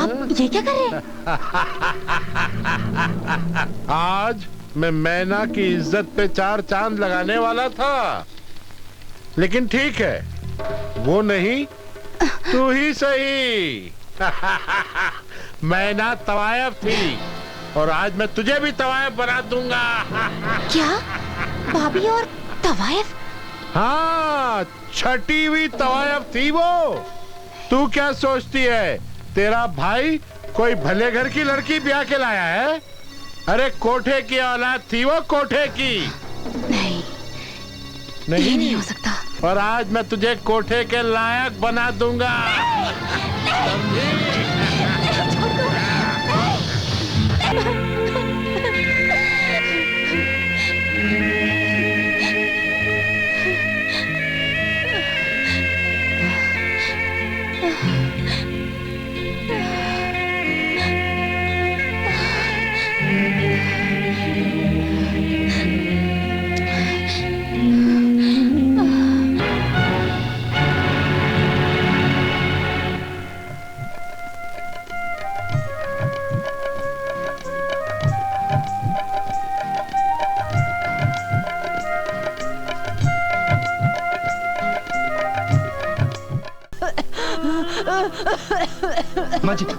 आप ये क्या कर रहे हैं? आज मैं मैना की इज्जत पे 4 चांद लगाने वाला था, लेकिन ठीक है, वो नहीं तू ही सही। मैना तवायफ थी और आज मैं तुझे भी तवायफ बना दूंगा। क्या? भाभी और तवायफ? हाँ, छठी हुई तवायफ थी वो। तू क्या सोचती है तेरा भाई कोई भले घर की लड़की ब्याह के लाया है? अरे कोठे की औलाद थी वो, कोठे की। नहीं, ये नहीं हो सकता। और आज मैं तुझे कोठे के लायक बना दूंगा।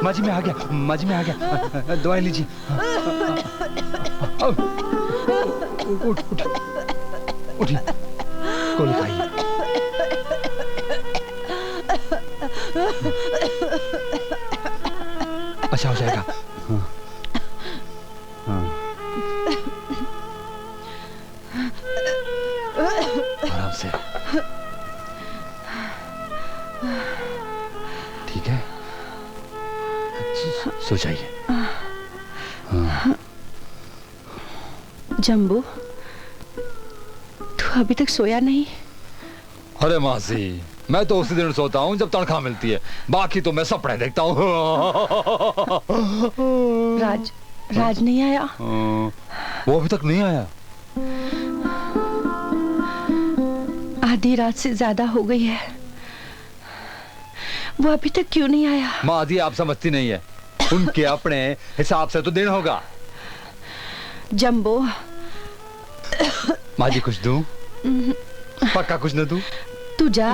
माजी में आ गया, माजी में आ गया। दवाई लीजिए। उठ उठ उठी, गोली खाइए। अच्छा हो जाएगा। आराम से। ठीक है, सो जाइए। जंबू, तू अभी तक सोया नहीं? अरे मासी, मैं तो उसी दिन सोता हूँ जब तनख्वाह मिलती है, बाकी तो मैं सपने देखता हूँ। राज नहीं आया? वो अभी तक नहीं आया। आधी रात से ज्यादा हो गई है, वो अभी तक क्यों नहीं आया? माँ, आप समझती नहीं है, उनके अपने हिसाब से तो दिन होगा। जंबो, माँ जी कुछ दूं? पक्का कुछ न दूं? तू जा।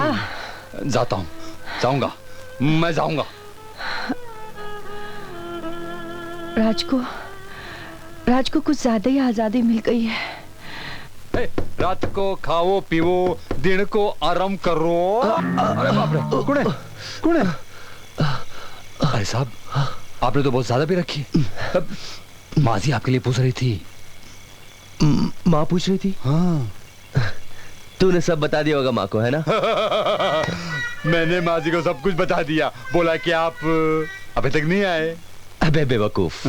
जाता हूँ, जाऊंगा, मैं जाऊंगा। राज को कुछ ज्यादा ही आजादी मिल गई है। रात को खाओ पीवो, दिन को आराम करो। अरे बाप रे, कौन है? अरे साहब, आपने तो बहुत ज्यादा भी रखी। माँ जी आपके लिए पूछ रही थी। माँ पूछ रही थी? हाँ। तूने सब बता दिया होगा माँ को, है ना? मैंने माँ जी को सब कुछ बता दिया, बोला कि आप अभी तक नहीं आए। अबे बेवकूफ,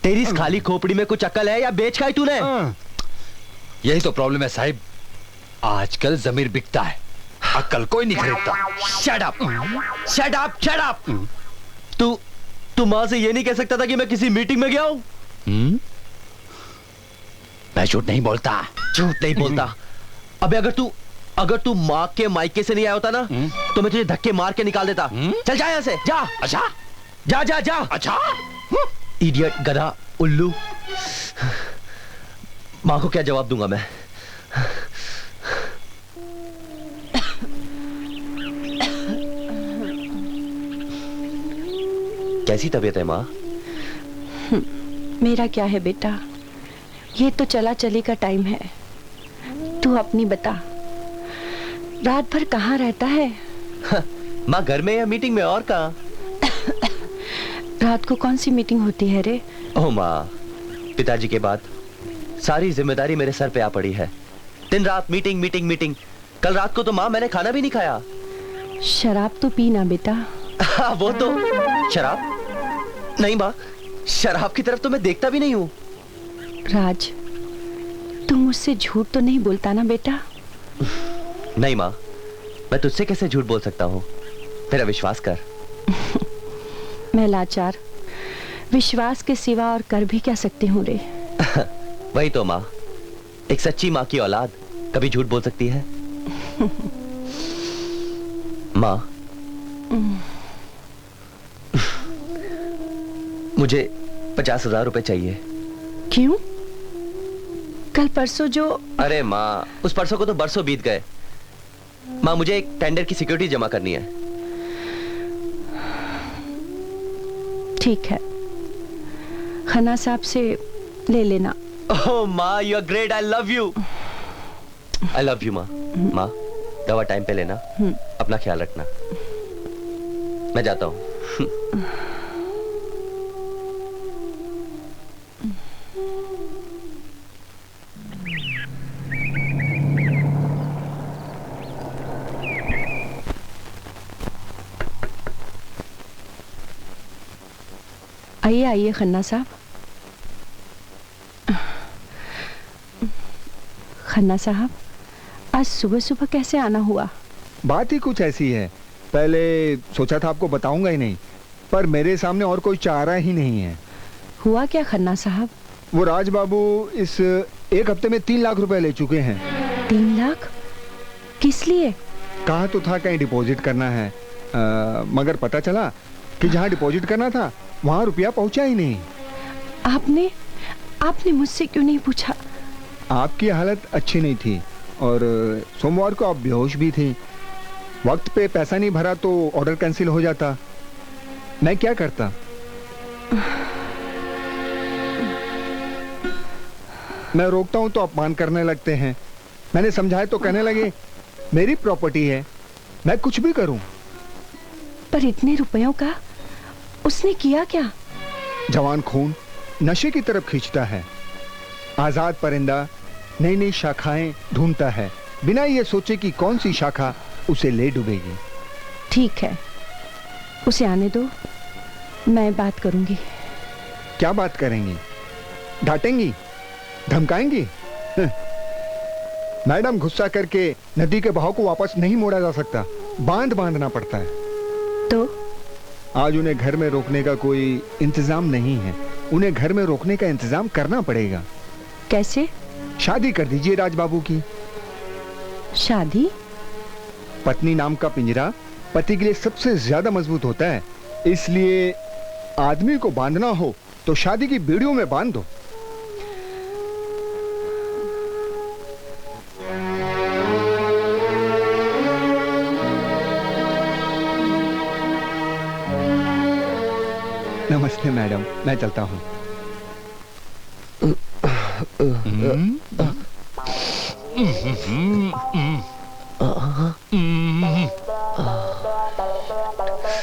तेरी इस खाली खोपड़ी में कुछ अक्ल है या बेच खाई तूने? यही तो प्रॉब्लम है साहिब, आजकल जमीर बिकता है, अक्ल कोई नहीं खरीदता। Shut up, shut up, shut up. तू माँ से ये नहीं कह सकता था कि मैं किसी मीटिंग में गया हूं? मैं झूठ नहीं बोलता। झूठ नहीं बोलता? अबे अगर तू माँ के मायके से नहीं आया होता ना, तो मैं तुझे धक्के मार के निकाल देता। चल जा यहाँ से, जा। अच्छा, जा जा जा। अच्छा। इडियट, गधा, उल्लू। माँ को क्या जवाब दूंगा मैं? कैसी तबीयत है माँ? मेरा क्या है बेटा, ये तो चला चली का टाइम है। तू अपनी बता, रात भर कहाँ रहता है? माँ घर में या मीटिंग में, और कहाँ? रात को कौन सी मीटिंग होती है रे? ओ माँ, पिताजी के बाद सारी जिम्मेदारी मेरे सर पे आ पड़ी है। दिन रात मीटिंग मीटिंग मीटिंग। कल रात को तो माँ मैंने खाना भी नहीं खाया। शराब तो पीना बेटा। वो तो शराब नहीं माँ, शराब की तरफ तो मैं देखता भी नहीं हूँ। राज, तू मुझसे झूठ तो नहीं बोलता ना बेटा? नहीं माँ, मैं तुझसे कैसे झूठ बोल सकता हूँ? तेरा विश्वास कर। मैं लाचार, विश्वास के सिवा और कर भी क्या सकती हूँ रे? वही तो माँ, एक सच्ची माँ की औलाद कभी झूठ बोल सकती है? माँ, मुझे 50,000 रुपए चाहिए। क्यों? कल परसों जो... अरे माँ, उस परसों को तो बरसों बीत गए। माँ, मुझे एक टेंडर की सिक्योरिटी जमा करनी है। ठीक है, खन्ना साहब से ले लेना। ओह माँ, you are great, I love you. I love you माँ। माँ, दवा टाइम पे लेना, अपना ख्याल रखना। मैं जाता हूँ। आइए आइए खन्ना साहब। खन्ना साहब, आज सुबह सुबह कैसे आना हुआ? बात ही कुछ ऐसी है। पहले सोचा था आपको बताऊंगा ही नहीं, पर मेरे सामने और कोई चारा ही नहीं है। हुआ क्या खन्ना साहब? वो राज बाबू इस एक हफ्ते में 3 लाख रुपए ले चुके हैं। 3 लाख? किस लिए? कहा तो था कहीं डिपॉजिट करना है, मगर पता चला कि जहाँ डिपॉजिट करना था वहाँ रुपया पहुँचा ही नहीं। आपने मुझसे क्यों नहीं पूछा? आपकी हालत अच्छी नहीं थी और सोमवार को आप बेहोश भी थी। वक्त पे पैसा नहीं भरा तो ऑर्डर कैंसिल हो जाता। मैं क्या करता? मैं रोकता हूं तो अपमान करने लगते हैं। मैंने समझाया तो कहने लगे मेरी प्रॉपर्टी है, मैं कुछ भी करूं। पर इतने रुपयों का उसने किया क्या? जवान खून नशे की तरफ खींचता है। आजाद परिंदा नई नई शाखाएं ढूंढता है, बिना ये सोचे कि कौन सी शाखा उसे ले डूबेगी। ठीक है, उसे आने दो, मैं बात करूंगी। क्या बात करेंगी? डांटेंगी? धमकाएंगी? मैडम, गुस्सा करके नदी के बहाव को वापस नहीं मोड़ा जा सकता, बांध बांधना पड़ता है। तो आज उन्हें घर में रोकने का कोई इंतजाम नहीं है। उन्हें घर में रोकने का इंतजाम करना पड़ेगा। कैसे? शादी कर दीजिए राज बाबू की। शादी? पत्नी नाम का पिंजरा पति के लिए सबसे ज्यादा मजबूत होता है, इसलिए आदमी को बांधना हो तो शादी की बेड़ियों में बांध दो। नमस्ते मैडम, मैं चलता हूँ।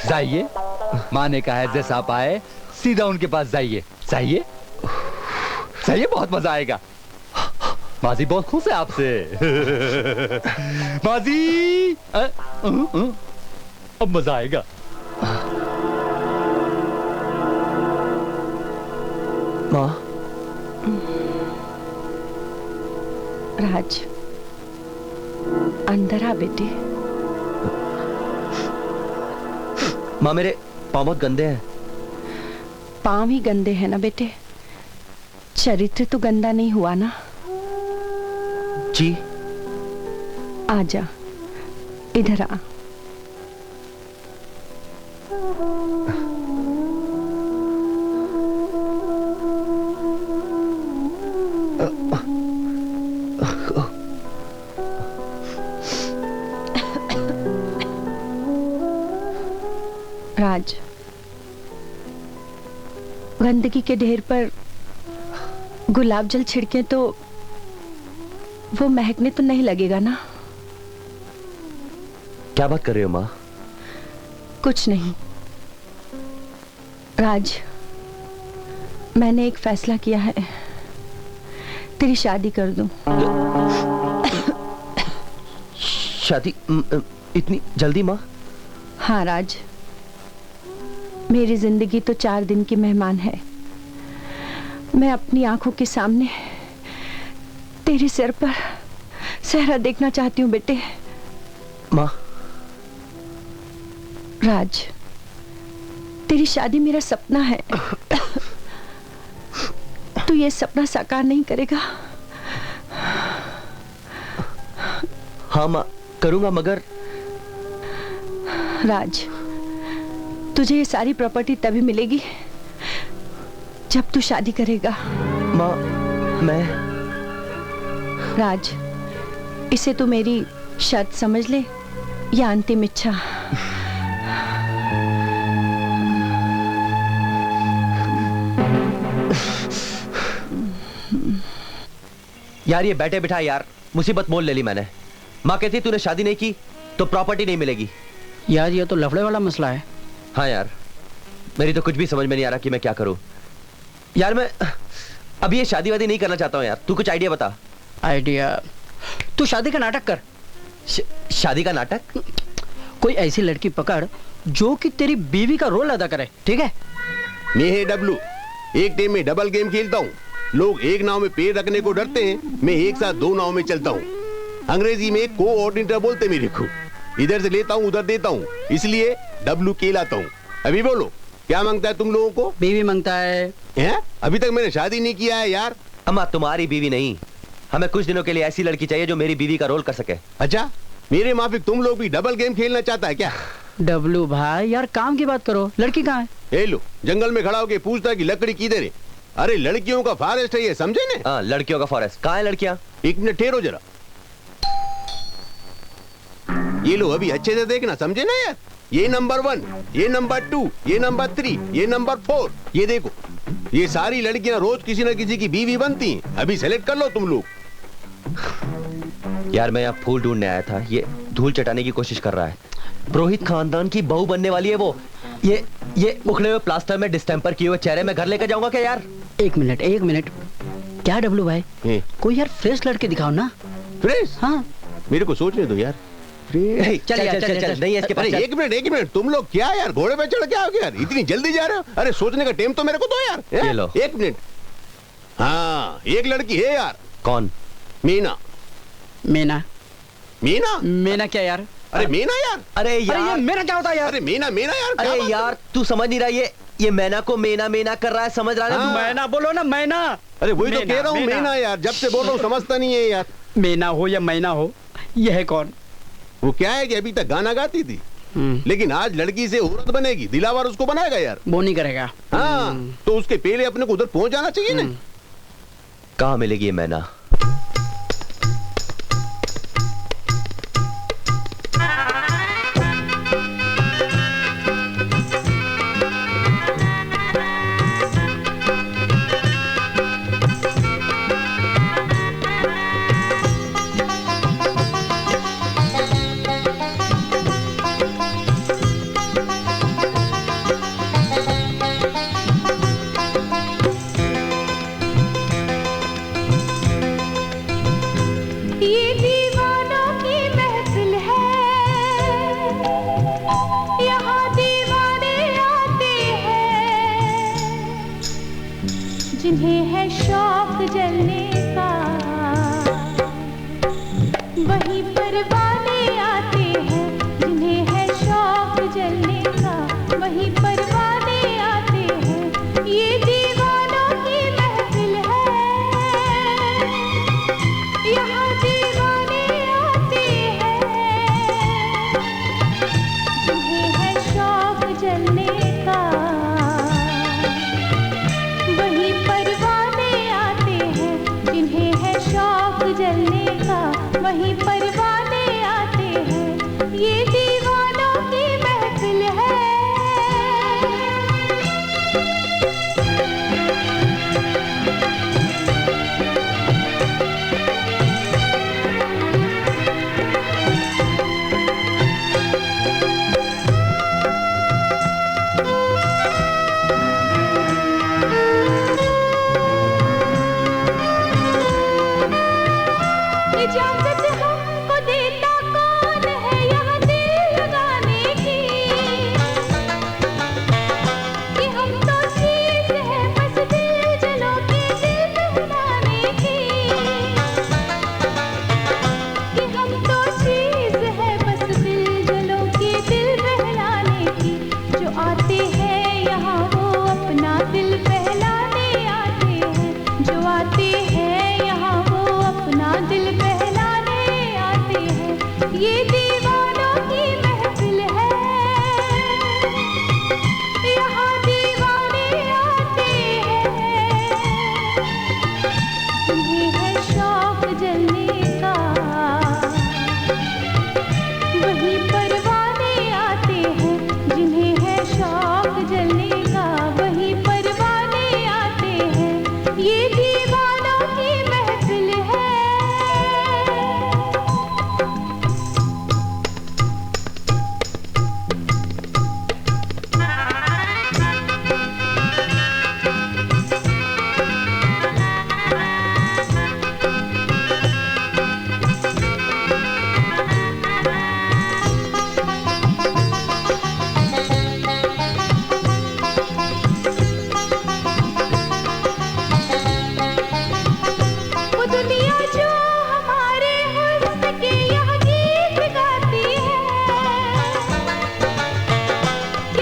जाइए, माँ ने कहा है जैसा आप आए सीधा उनके पास जाइए। जाइए जाइए, बहुत मजा आएगा। माजी बहुत खुश है आपसे। माजी अब मजा आएगा। माँ, राज, अंदर आ बेटे। माँ मेरे पाँव बहुत गंदे हैं। पाँव ही गंदे हैं ना बेटे, चरित्र तो गंदा नहीं हुआ ना। जी। आजा, इधर आ। राज, गंदगी के ढेर पर गुलाब जल छिड़के तो वो महकने तो नहीं लगेगा ना? क्या बात कर रहे हो माँ? कुछ नहीं राज, मैंने एक फैसला किया है, तेरी शादी कर दूं। शादी? इतनी जल्दी माँ? हाँ राज, मेरी जिंदगी तो 4 दिन की मेहमान है। मैं अपनी आंखों के सामने तेरे सिर पर सहरा देखना चाहती हूँ बेटे। माँ। राज, तेरी शादी मेरा सपना है। तू ये सपना साकार नहीं करेगा? हाँ माँ, करूंगा, मगर राज, तुझे ये सारी प्रॉपर्टी तभी मिलेगी जब तू शादी करेगा। माँ, मैं राज, इसे तू मेरी शर्त समझ ले या अंतिम इच्छा। यार ये बैठे बिठा यार मुसीबत मोल ले ली मैंने। माँ कहती तूने शादी नहीं की तो प्रॉपर्टी नहीं मिलेगी। यार ये तो लफड़े वाला मसला है। हाँ यार, मेरी तो कुछ भी समझ में नहीं आ रहा कि मैं क्या करूं। यार मैं अभी ये शादी वादी नहीं करना चाहता हूँ यार, तू कुछ आइडिया बता। आइडिया? तू शादी का नाटक कर। शादी का नाटक? कोई ऐसी लड़की पकड़ जो कि तेरी बीवी का रोल अदा करे, ठीक है? मैं है डब्लू, एक टीम में डबल गेम खेलता हूँ। लोग एक नाव में पैर रखने को डरते हैं, मैं एक साथ दो नाव में चलता हूँ। अंग्रेजी में कोऑर्डिनेटर बोलते मेरे को। इधर से लेता हूँ उधर देता हूँ, इसलिए डब्लू कहलाता हूँ। अभी बोलो क्या मांगता है तुम लोगों को? बीवी मांगता है। अभी तक मैंने शादी नहीं किया है यार। अम्मा तुम्हारी बीवी नहीं, हमें कुछ दिनों के लिए ऐसी लड़की चाहिए जो मेरी बीवी का रोल कर सके। अच्छा, मेरे माफिक तुम लोग भी डबल गेम खेलना चाहता है क्या? डब्लू भाई यार काम की बात करो, लड़की कहाँ है? ए लो, जंगल में खड़ा होके पूछता कि लकड़ी किधर है। अरे लड़कियों का फॉरेस्ट है ये, समझे ने? हाँ, लड़कियों का फॉरेस्ट। कहाँ है लड़कियाँ? एक मिनट ठहरो जरा। ये लो अभी अच्छे से देखना, समझे ना यार? ये नंबर 1, ये नंबर 2, ये नंबर 3, ये नंबर 4। ये देखो, ये सारी लड़कियां रोज किसी न किसी की बीवी बनती हैं। अभी सेलेक्ट कर लो तुम लोग। यार मैं यहाँ फूल ढूंढने आया था, ये धूल चटाने की कोशिश कर रहा है। पुरोहित खानदान की बहू बनने वाली है वो। ये उखड़े हुए प्लास्टर में डिस्टेम्पर किए हुए चेहरे में घर लेकर जाऊंगा क्या यार? एक मिनट। क्या डब्लू भाई, कोई यार फ्रेश लड़के दिखाओ ना। फ्रेश? हाँ, मेरे को सोचने दो यार। चल नहीं है इसके पास। अरे एक मिनट, तुम लोग क्या यार घोड़े पे चढ़ के आओगे यार? इतनी जल्दी जा रहे हो? अरे सोचने का टाइम तो मेरे को दो यार। ये लो। एक मिनट। हाँ, एक लड़की है यार। कौन? मीना। मीना क्या यार? अरे मीना यार। अरे यार ये मेरा क्या होता है यार? अरे मीना यार। क्या अरे बात यार तू समझ नहीं रहा, ये मैना को मेना कर रहा है, समझ रहा है? हाँ। मैना बोलो ना, मैना। अरे वही तो कह रहा हूँ, मीना यार। जब से बोल रहा हूँ समझता नहीं है यार। मीना हो या मैना हो, यह है कौन? वो क्या है कि अभी तक गाना गाती थी, लेकिन आज लड़की से औरत बनेगी। दिलावर उसको बनाएगा यार। वो नहीं करेगा। हाँ, तो उसके पहले अपने को उधर पहुंच जाना चाहिए ना। कहाँ मिलेगी ये मैना? जिन्हें है शौक जलने का, वहीं परवाने आते हैं। जिन्हें है शौक जलने का, वहीं परवाने आते हैं। ये दीवानों की महफिल है, यहाँ दीवाने आते हैं। जिन्हें है शौक जलने का, वहीं परवाने आते हैं। जिन्हें है शौक जलने का, वहीं परवाने आते हैं। ये दीवानों की महफिल है।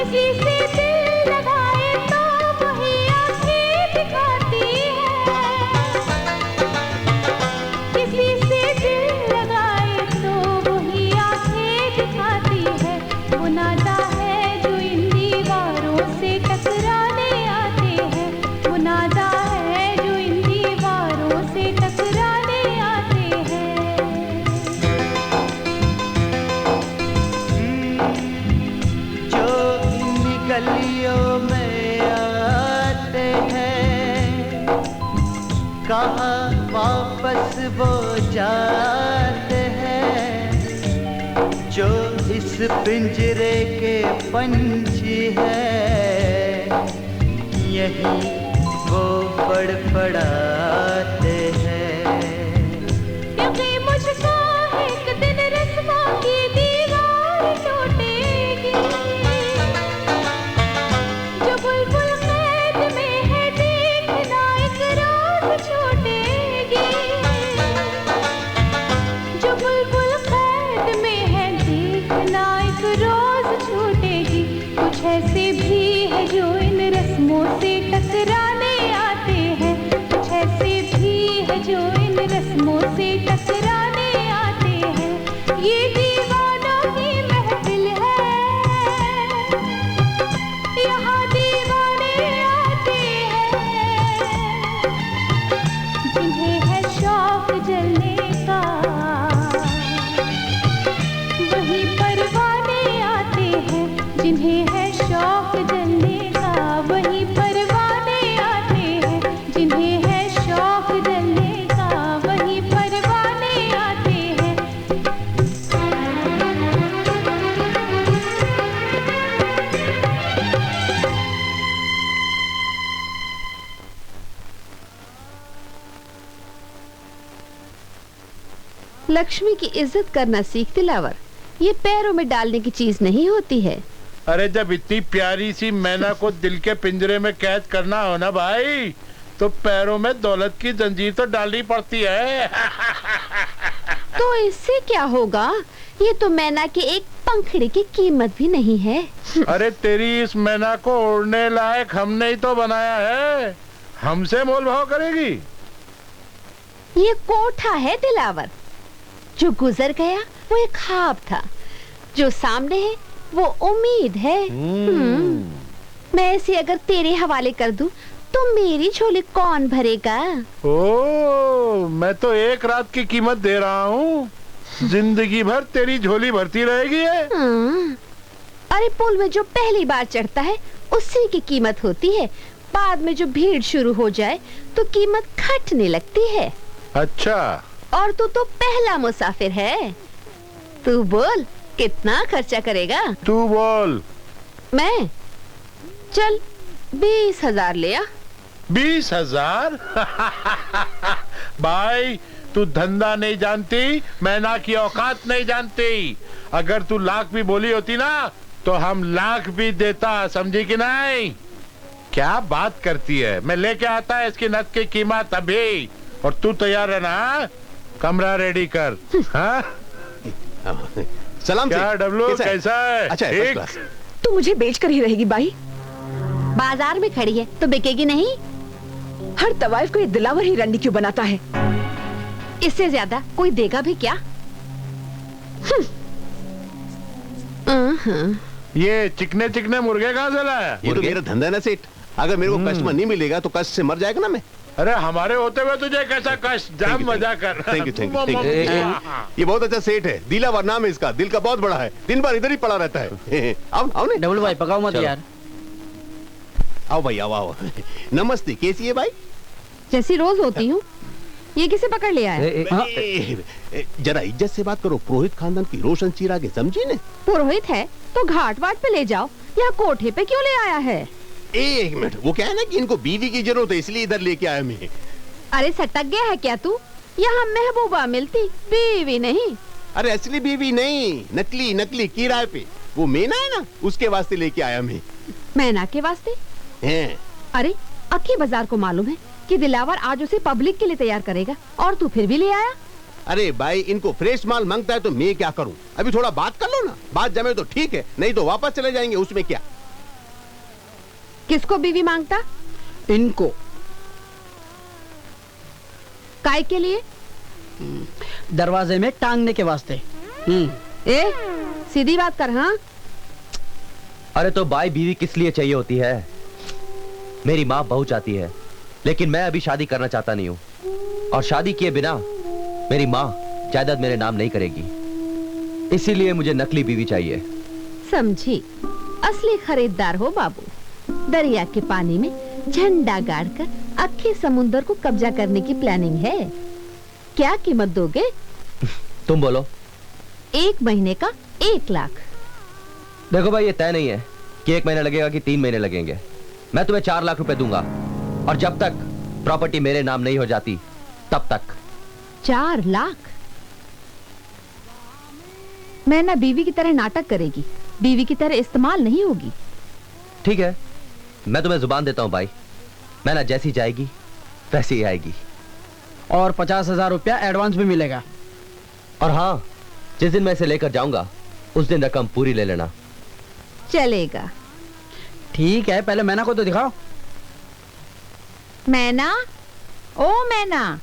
किसी से दिल लगाए तो वही आंखें दिखाती है, किसी से दिल लगाए तो वही आंखें दिखाती है। वो नादा है जो इन दीवारों से टकराने आते हैं, वो नादा है जो इन दीवारों से टकराने आते हैं। जो इन गलियों में आते हैं, कहाँ वापस वो जाते हैं। जो इस पिंजरे के पंछी है, यही वो फड़फड़ाते हैं। क्योंकि मुझको एक दिन रस्मों की दीवार टूटेगी, जो बुलबुल कैद में है देखना एक रोज छूटेगी, जो बुलबुल कैद में है देखना एक रोज छूटेगी। कुछ ऐसे भी है जो इन रस्मों से टकराने आते हैं, कुछ ऐसे भी है जो इन रस्मों से टकराने आते हैं। ये दीवानों की महफिल है, यहाँ दीवाने आते हैं, जिन्हें है शौक जलने का वही परवाने आते हैं, जिन्हें है शौक जलने का वही परवाने आते हैं, जिन्हें है शौक जलने का वही परवाने आते हैं। लक्ष्मी की इज्जत करना सीख दिलावर, ये पैरों में डालने की चीज नहीं होती है। अरे जब इतनी प्यारी सी मैना को दिल के पिंजरे में कैद करना हो ना भाई, तो पैरों में दौलत की जंजीर तो डालनी पड़ती है। तो इससे क्या होगा, ये तो मैना के एक पंखड़ी की कीमत भी नहीं है। अरे तेरी इस मैना को ओढ़ने लायक हमने ही तो बनाया है, हमसे मोल भाव करेगी? ये कोठा है दिलावर, जो गुजर गया वो एक ख्वाब था, जो सामने है वो उम्मीद है। मैं इसे अगर तेरे हवाले कर दूं तो मेरी झोली कौन भरेगा? ओ, मैं तो एक रात की कीमत दे रहा हूँ, जिंदगी भर तेरी झोली भरती रहेगी है। अरे पुल में जो पहली बार चढ़ता है उसी की कीमत होती है, बाद में जो भीड़ शुरू हो जाए तो कीमत घटने लगती है। अच्छा, और तू तो पहला मुसाफिर है, तू बोल कितना खर्चा करेगा? तू बोल। मैं? चल 20,000 ले आ। 20,000? भाई तू धंधा नहीं जानती, मैना की औकात नहीं जानती। अगर तू लाख भी बोली होती ना तो हम लाख भी देता, समझी कि नहीं? क्या बात करती है, मैं लेके आता है इसकी नथ की कीमत अभी, और तू तैयार है ना? कमरा रेडी कर। हाँ? सलाम क्या डब्लू, कैसा है? अच्छा है, ठीक? तू मुझे बेच कर ही रहेगी बाई? बाजार में खड़ी है तो बिकेगी नहीं? हर तवाइफ को ये दिलावर ही रंडी क्यों बनाता है? इससे ज्यादा कोई देगा भी क्या? ये चिकने चिकने मुर्गे कहाँ से लाया? ये तो मेरा धंधा है ना सेठ, अगर मेरे को कस्टमर नहीं मिलेगा तो कष्ट से मर जाएगा ना मैं। अरे हमारे होते हुए तुझे कैसा कष्ट, जाम मजा कर। Thank you. ये बहुत अच्छा सेठ है, दिलावर नाम है इसका, दिल का बहुत बड़ा है, दिन भर इधर ही पड़ा रहता है। आओ ने डबल भाई पकाओ मत यार। आओ भाई आओ। नमस्ते, कैसी है भाई? जैसी रोज होती हूँ। ये किसे पकड़ लिया है? जरा इज्जत से बात करो, पुरोहित खानदान की रोशन चीरा के, समझी ने? पुरोहित है तो घाट वाट पे ले जाओ, यहाँ कोठे पे क्यों ले आया है? एक मिनट, वो क्या है ना कि इनको बीवी की जरूरत है, इसलिए इधर लेके आया मैं। अरे सटक गया है क्या तू? यहाँ महबूबा मिलती, बीवी नहीं। अरे असली बीवी नहीं, नकली नकली किराए पे। वो मीना है ना, उसके वास्ते लेके आया मैं। मैना के वास्ते? हैं। अरे अक्की बाजार को मालूम है कि दिलावर आज उसे पब्लिक के लिए तैयार करेगा, और तू फिर भी ले आया? अरे भाई, इनको फ्रेश माल मांगता है तो मैं क्या करूं? अभी थोड़ा बात कर लो ना, बात जमे तो ठीक है, नहीं तो वापस चले जाएंगे, उसमें क्या? किसको बीवी मांगता? इनको। काय के लिए? दरवाजे में टांगने के वास्ते। ए, सीधी बात कर। हाँ, अरे तो बाई बीवी किस लिए चाहिए होती है? मेरी माँ बहू चाहती है, लेकिन मैं अभी शादी करना चाहता नहीं हूँ, और शादी किए बिना मेरी माँ जायदाद मेरे नाम नहीं करेगी, इसीलिए मुझे नकली बीवी चाहिए। समझी। असली खरीदार हो बाबू। दरिया के पानी में झंडा गाड़कर अक्खे समुंदर को कब्जा करने की प्लानिंग है। क्या कीमत दोगे? तुम बोलो। 1 महीने का 1 लाख। देखो भाई, ये तय नहीं है कि 1 महीना लगेगा कि 3 महीने लगेंगे। मैं तुम्हें 4 लाख रुपए दूंगा, और जब तक प्रॉपर्टी मेरे नाम नहीं हो जाती तब तक। 4 लाख? मैं ना बीवी की तरह नाटक करेगी, बीवी की तरह इस्तेमाल नहीं होगी। ठीक है, मैं तुम्हें जुबान देता हूँ भाई, मैं ना जैसी जाएगी वैसी ही आएगी। और 50,000 रुपया एडवांस भी मिलेगा। और हाँ, जिस दिन मैं इसे लेकर जाऊंगा उस दिन रकम पूरी ले लेना। चलेगा। ठीक है, पहले मैना को तो दिखाओ। मैना, ओ मैना।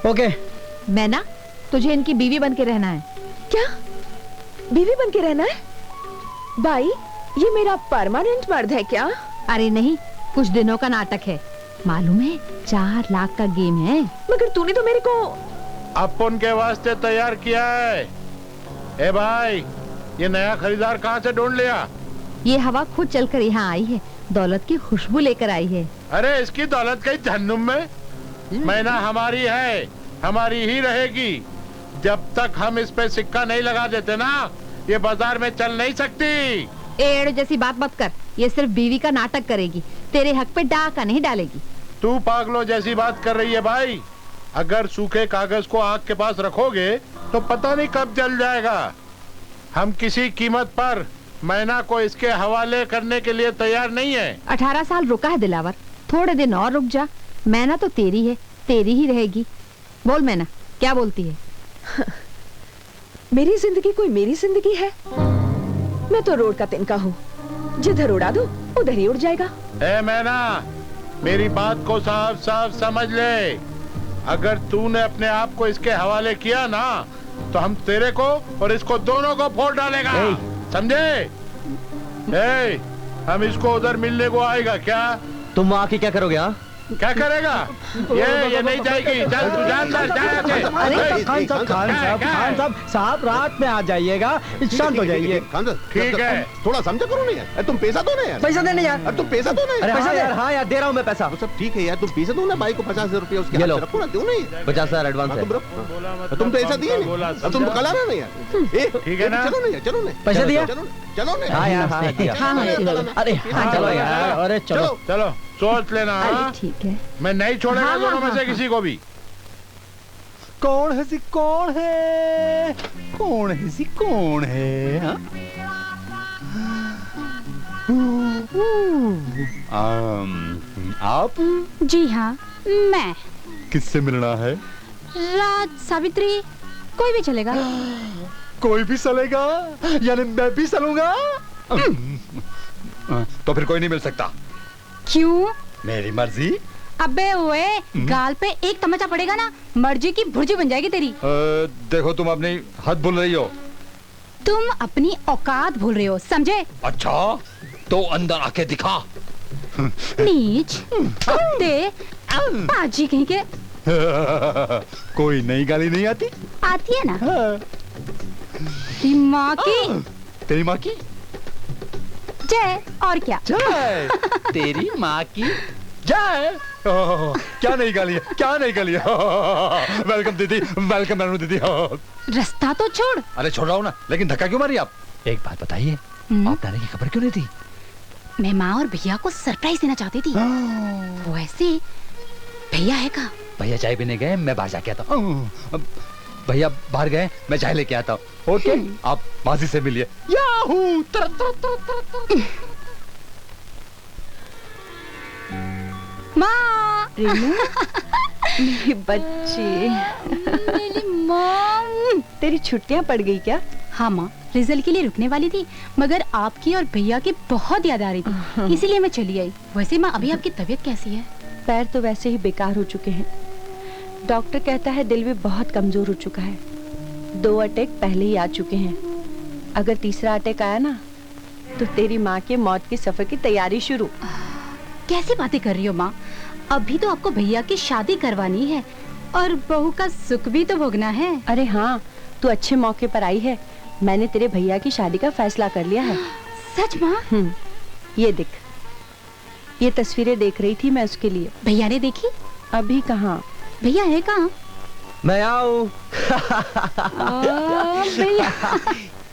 ओके। मैना, तुझे इनकी बीवी बन के रहना है। क्या बीवी बन के रहना है? बाई, ये मेरा परमानेंट मर्द है क्या? अरे नहीं, कुछ दिनों का नाटक है। मालूम है, 4 लाख का गेम है। मगर तूने तो मेरे को अपन के वास्ते तैयार किया है। ए भाई, ये नया खरीदार कहाँ से ढूंढ लिया? ये हवा खुद चलकर यहाँ आई है, दौलत की खुशबू लेकर आई है। अरे इसकी दौलत कहीं जहन्नुम में। मैना हमारी है, हमारी ही रहेगी। जब तक हम इस पे सिक्का नहीं लगा देते ना, ये बाजार में चल नहीं सकती। एड़ जैसी बात मत कर, ये सिर्फ बीवी का नाटक करेगी, तेरे हक पे डाका नहीं डालेगी। तू पागलों जैसी बात कर रही है भाई। अगर सूखे कागज को आग के पास रखोगे तो पता नहीं कब जल जाएगा। हम किसी कीमत पर मैना को इसके हवाले करने के लिए तैयार नहीं है। 18 साल रुका है दिलावर, थोड़े दिन और रुक जा। मैना तो तेरी है, तेरी ही रहेगी। बोल मैना, क्या बोलती है? मेरी जिंदगी कोई मेरी जिंदगी है? मैं तो रोड का तिनका हूँ, जिधर उड़ा दो उधर ही उड़ जाएगा। ए मैना, मेरी बात को साफ साफ समझ ले। अगर तूने अपने आप को इसके हवाले किया ना, तो हम तेरे को और इसको दोनों को फोड़ डालेगा, समझे? ए, हम इसको उधर मिलने को आएगा क्या? तुम आके क्या करोगे? हाँ, क्या करेगा? ये नहीं जाएगी। चल तू जानदार खान साहब रात में आ जाइएगा, शांत हो जाइए। ठीक है, थोड़ा समझा करो ना यार। तुम पैसा दो ना यार। पैसा देने यार। अब तुम पैसा दो ना यार। पैसा यार। हाँ यार, दे रहा हूँ मैं पैसा। सब ठीक है यार, तुम पैसा दो ना भाई को। 50,000 रुपया उसके हाथ में रखो ना, दो ना यार। 50,000 एडवांस है। तुम तो ऐसा दिए नहीं। अब तुम तो कला ना यार। ठीक है ना? चलो ना यार, चलो ना। पैसा दिया? चलो ना। हाँ यार, हाँ दिया। अरे चलो यार, अरे चलो चलो, सोच लेना। ठीक है, मैं नहीं छोड़ेगा दोनों में से किसी को भी। कौन है जी? कौन है? कौन है जी? कौन है? हाँ? आप? जी हाँ, मैं। किससे मिलना है? राज, सावित्री, कोई भी चलेगा। कोई भी चलेगा? यानी मैं भी चलूंगा? तो फिर कोई नहीं मिल सकता। क्यों? मेरी मर्जी। अबे ओए, गाल पे एक तमाचा पड़ेगा ना, मर्जी की भुर्जी बन जाएगी तेरी। देखो, तुम अपनी हद भूल रही हो। तुम अपनी औकात भूल रहे हो, समझे? अच्छा, तो अंदर आके दिखा। नीच, कुत्ते, पाजी कहीं के। कोई नई गाली नहीं आती? आती है ना। माँ की। तेरी माँ की जय। और क्या? जय। तेरी माँ की जय। क्या नहीं गाली है? क्या नहीं गाली है? वेलकम दीदी, वेलकम नानू दीदी। रास्ता तो छोड़। अरे छोड़ रहा हूँ ना, लेकिन धक्का क्यों मारी आप? एक बात बताइए, आप नानी की खबर क्यों नहीं थी? मैं माँ और भैया को सरप्राइज देना चाहती थी। वो ऐसे, भैया है कहाँ? भैया चाय पीने गए, मैं बाहर जाके आता हूँ। भैया बाहर गए, मैं चाय लेके आता हूँ। ओके, आप मासी से मिलिए। याहू! माँ। मेरी बच्ची। मेरी मॉम। तेरी छुट्टियां पड़ गई क्या? हाँ माँ, रिजल्ट के लिए रुकने वाली थी, मगर आपकी और भैया की बहुत याद आ रही थी, इसीलिए मैं चली आई। वैसे माँ, अभी आपकी तबीयत कैसी है? पैर तो वैसे ही बेकार हो चुके हैं। डॉक्टर कहता है दिल भी बहुत कमजोर हो चुका है। 2 अटैक पहले ही आ चुके हैं। अगर तीसरा अटैक आया ना तो तेरी माँ के मौत के सफर की तैयारी शुरू। कैसी बातें कर रही हो माँ? अभी तो आपको भैया की शादी करवानी है और बहू का सुख भी तो भोगना है। अरे हाँ, तू अच्छे मौके पर आई है। मैंने तेरे भैया की शादी का फैसला कर लिया है। सच माँ? ये देख, ये तस्वीरें देख रही थी मैं उसके लिए। भैया ने देखी? अभी कहाँ? भैया है कहाँ? मैं आऊं। भैया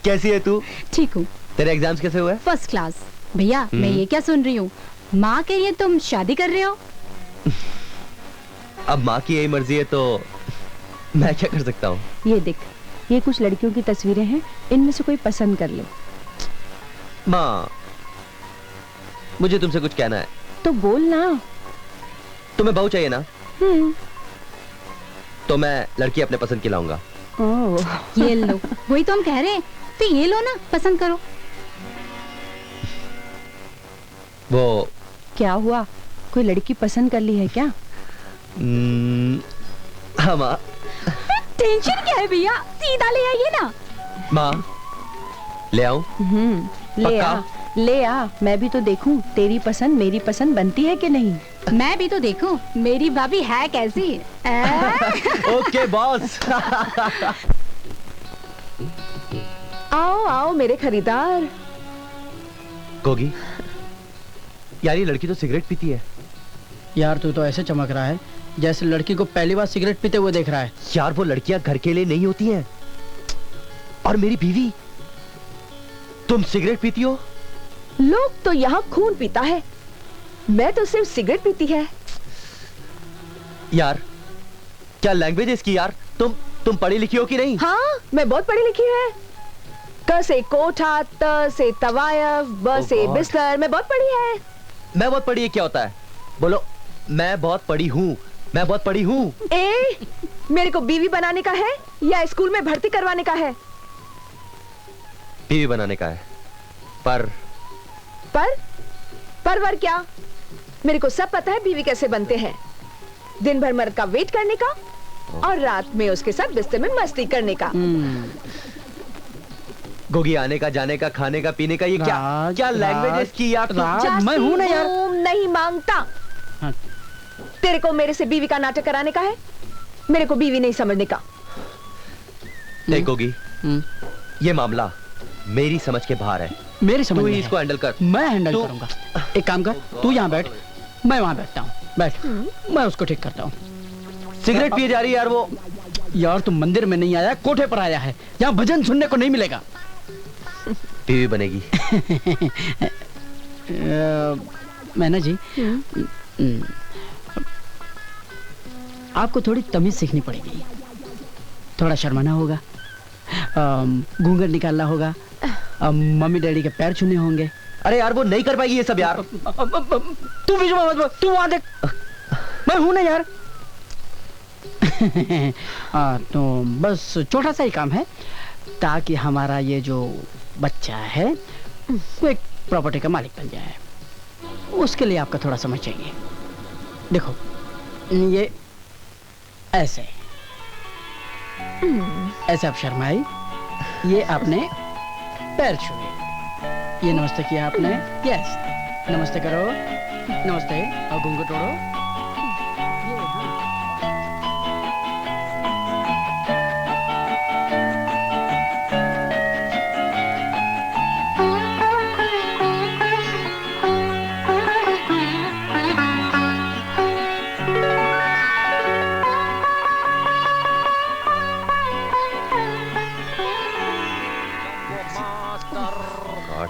कैसी है तू? ठीक हूँ। तेरे एग्जाम्स कैसे हुए? First class. भैया मैं ये क्या सुन रही हूँ, माँ के लिए तुम शादी कर रहे हो? अब माँ की यही मर्जी है तो मैं क्या कर सकता हूँ। ये देख, ये कुछ लड़कियों की तस्वीरें हैं, इनमें से कोई पसंद कर ले। माँ, मुझे तुमसे कुछ कहना है। तो बोल ना। तुम्हें बहू चाहिए ना? तो मैं लड़की अपने पसंद की लाऊंगा। ये लो, वही तो हम कह रहे हैं, तो ये लो ना, पसंद करो। वो क्या हुआ, कोई लड़की पसंद कर ली है क्या? हाँ माँ। टेंशन क्या है भैया, सीधा ले आइए ना। माँ, ले आऊं? ले आ, ले आ। मैं भी तो देखूं तेरी पसंद मेरी पसंद बनती है कि नहीं। मैं भी तो देखूं मेरी भाभी है कैसी। Okay boss. आओ आओ मेरे खरीदार। गोगी, यार ये लड़की तो सिगरेट पीती है। यार तू तो ऐसे चमक रहा है जैसे लड़की को पहली बार सिगरेट पीते हुए देख रहा है। यार वो लड़कियां घर के लिए नहीं होती हैं। और मेरी बीवी, तुम सिगरेट पीती हो? लोग तो यहाँ खून पीता है, मैं तो सिर्फ सिगरेट पीती है। यार क्या लैंग्वेज है इसकी यार। तुम पढ़ी लिखी हो कि नहीं? हाँ, मैं बहुत पढ़ी लिखी है। क से कोठा, त से तवायफ, ब से बिस्तर, मैं बहुत पढ़ी है। मैं बहुत पढ़ी है क्या होता है? बोलो। मैं बहुत पढ़ी हूँ, मैं बहुत पढ़ी हूँ। मेरे को बीवी बनाने का है या स्कूल में भर्ती करवाने का है? बीवी बनाने का है। पर वर क्या? मेरे को सब पता है बीवी कैसे बनते हैं। दिन भर मर्द का वेट करने का और रात में उसके साथ बिस्तर में मस्ती करने का। गोगी, आने का, जाने का, खाने का, पीने का, ये क्या लैंग्वेज है इसकी यार। मैं हूं ना यार। नहीं मांगता। हाँ। तेरे को मेरे से बीवी का नाटक कराने का है, मेरे को बीवी नहीं समझने का। नहीं गोगी, ये मामला मेरी समझ के बाहर है। मेरी समझ तू में इसको हैंडल कर। मैं हैंडल करूंगा। एक काम कर, तू यहाँ बैठ, मैं वहां बैठता हूँ। बैठ, मैं उसको ठीक करता हूँ। सिगरेट पिए जा रही है यार वो। यार तू मंदिर में नहीं आया, कोठे पर आया है, यहाँ भजन सुनने को नहीं मिलेगा। बीवी बनेगी। मैना जी, आपको थोड़ी तमीज सीखनी पड़ेगी। थोड़ा शर्माना होगा, घूंघट निकालना होगा, मम्मी डैडी के पैर छूने होंगे। अरे यार वो नहीं कर पाएगी ये सब यार। तू बीच में मत बोल, तू वहां देख, मैं हूं ना यार। तो बस छोटा सा ही काम है, ताकि हमारा ये जो बच्चा है वो एक प्रॉपर्टी का मालिक बन जाए। उसके लिए आपका थोड़ा समय चाहिए। देखो ये ऐसे आप शर्माई, ये आपने पैर छुए, ये नमस्ते किया आपने, यस नमस्ते करो, नमस्ते, और घूंघट ओढ़ो।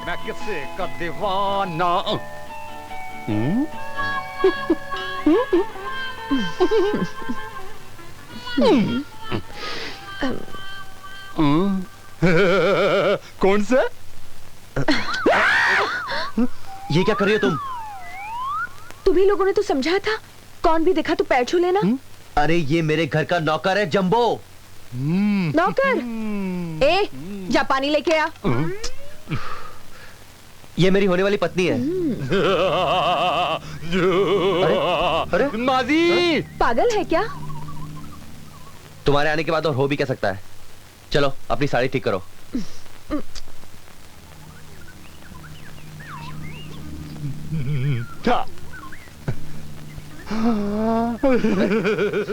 मैं किसी का दीवाना। कौन सा? ये क्या कर रही हो तुम? तुम्ही लोगों ने तो समझाया था, कौन भी देखा तो पैर छू लेना। अरे ये मेरे घर का नौकर है जंबो। नौकर? ए, जा पानी लेके आ। ये मेरी होने वाली पत्नी है। अरे माजी, पागल है क्या? तुम्हारे आने के बाद और हो भी क्या सकता है। चलो अपनी साड़ी ठीक करो।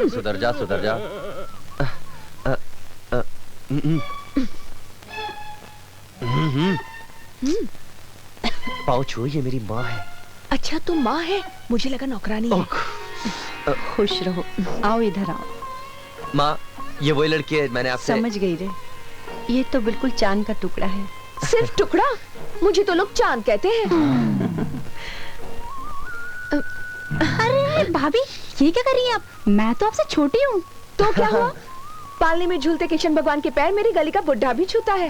सुधर जा, सुधर जा। पाँव छू, ये मेरी माँ है। अच्छा तुम माँ है, मुझे लगा नौकरानी है। खुश रहो, आओ इधर आओ। माँ, ये वही लड़की है मैंने आपसे। समझ गई रे, ये तो बिल्कुल चांद का टुकड़ा है। सिर्फ टुकड़ा? मुझे तो लोग चांद कहते हैं। अरे भाभी, ये क्या कर रही हैं आप? मैं तो आपसे छोटी हूँ। तो क्या हुआ? पालने में झूलते कृष्ण भगवान के पैर मेरी गली का बुढ़ा भी छूता है।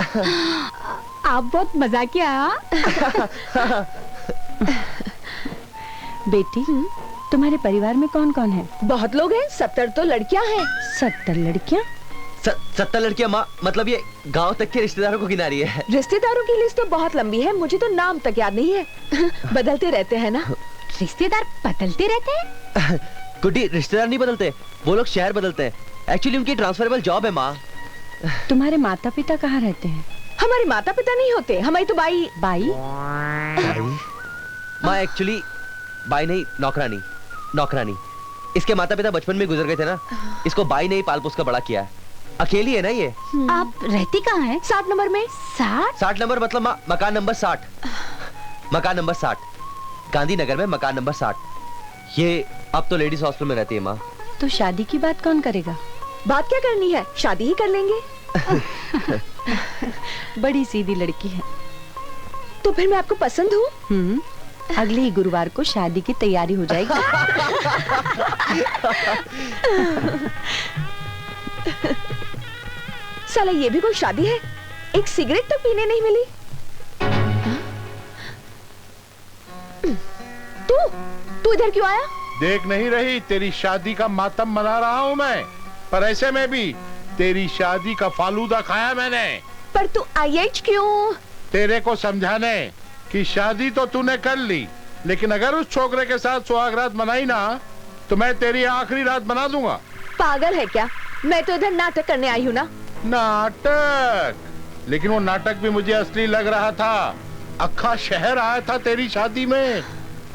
आप बहुत मजाकिया। बेटी, तुम्हारे परिवार में कौन कौन है? बहुत लोग हैं, 70 तो लड़कियां हैं। 70 लड़कियां? 70 लड़कियां माँ, मतलब ये गांव तक के रिश्तेदारों को गिना रही है। रिश्तेदारों की लिस्ट तो बहुत लंबी है, मुझे तो नाम तक याद नहीं है। बदलते रहते हैं ना। रिश्तेदार बदलते रहते हैं? गुड्डी, रिश्तेदार नहीं बदलते, वो लोग शहर बदलते हैं। एक्चुअली उनकी ट्रांसफरेबल जॉब है माँ। तुम्हारे माता पिता कहाँ रहते हैं? हमारे माता पिता नहीं होते, हमारी तो बाई। बाई? माँ एक्चुअली बाई नहीं, नौकरानी। नौकरानी। इसके माता पिता बचपन में गुजर गए थे ना, इसको बाई ने ही पाल पोस कर बड़ा किया है। अकेली है ना ये। आप रहती कहाँ हैं? 60 नंबर में। 60 नंबर मतलब माँ, मकान नंबर 60। मकान नंबर 60, गांधीनगर में मकान नंबर 60। ये अब तो लेडीज हॉस्टल में रहती है माँ। तो शादी की बात कौन करेगा? बात क्या करनी है, शादी ही कर लेंगे। बड़ी सीधी लड़की है। तो फिर मैं आपको पसंद हूँ? अगले ही गुरुवार को शादी की तैयारी हो जाएगी। साला ये भी कोई शादी है? एक सिगरेट तो पीने नहीं मिली। तू इधर क्यों आया? देख नहीं रही, तेरी शादी का मातम मना रहा हूँ मैं, पर ऐसे में भी तेरी शादी का फालूदा खाया मैंने। पर तू IH क्यों? तेरे को समझाने कि शादी तो तूने कर ली, लेकिन अगर उस छोकरे के साथ सुहागरात मनाई ना, तो मैं तेरी आखिरी रात बना दूंगा। पागल है क्या? मैं तो इधर नाटक करने आई हूँ ना। नाटक? लेकिन वो नाटक भी मुझे असली लग रहा था। अक्खा शहर आया था तेरी शादी में,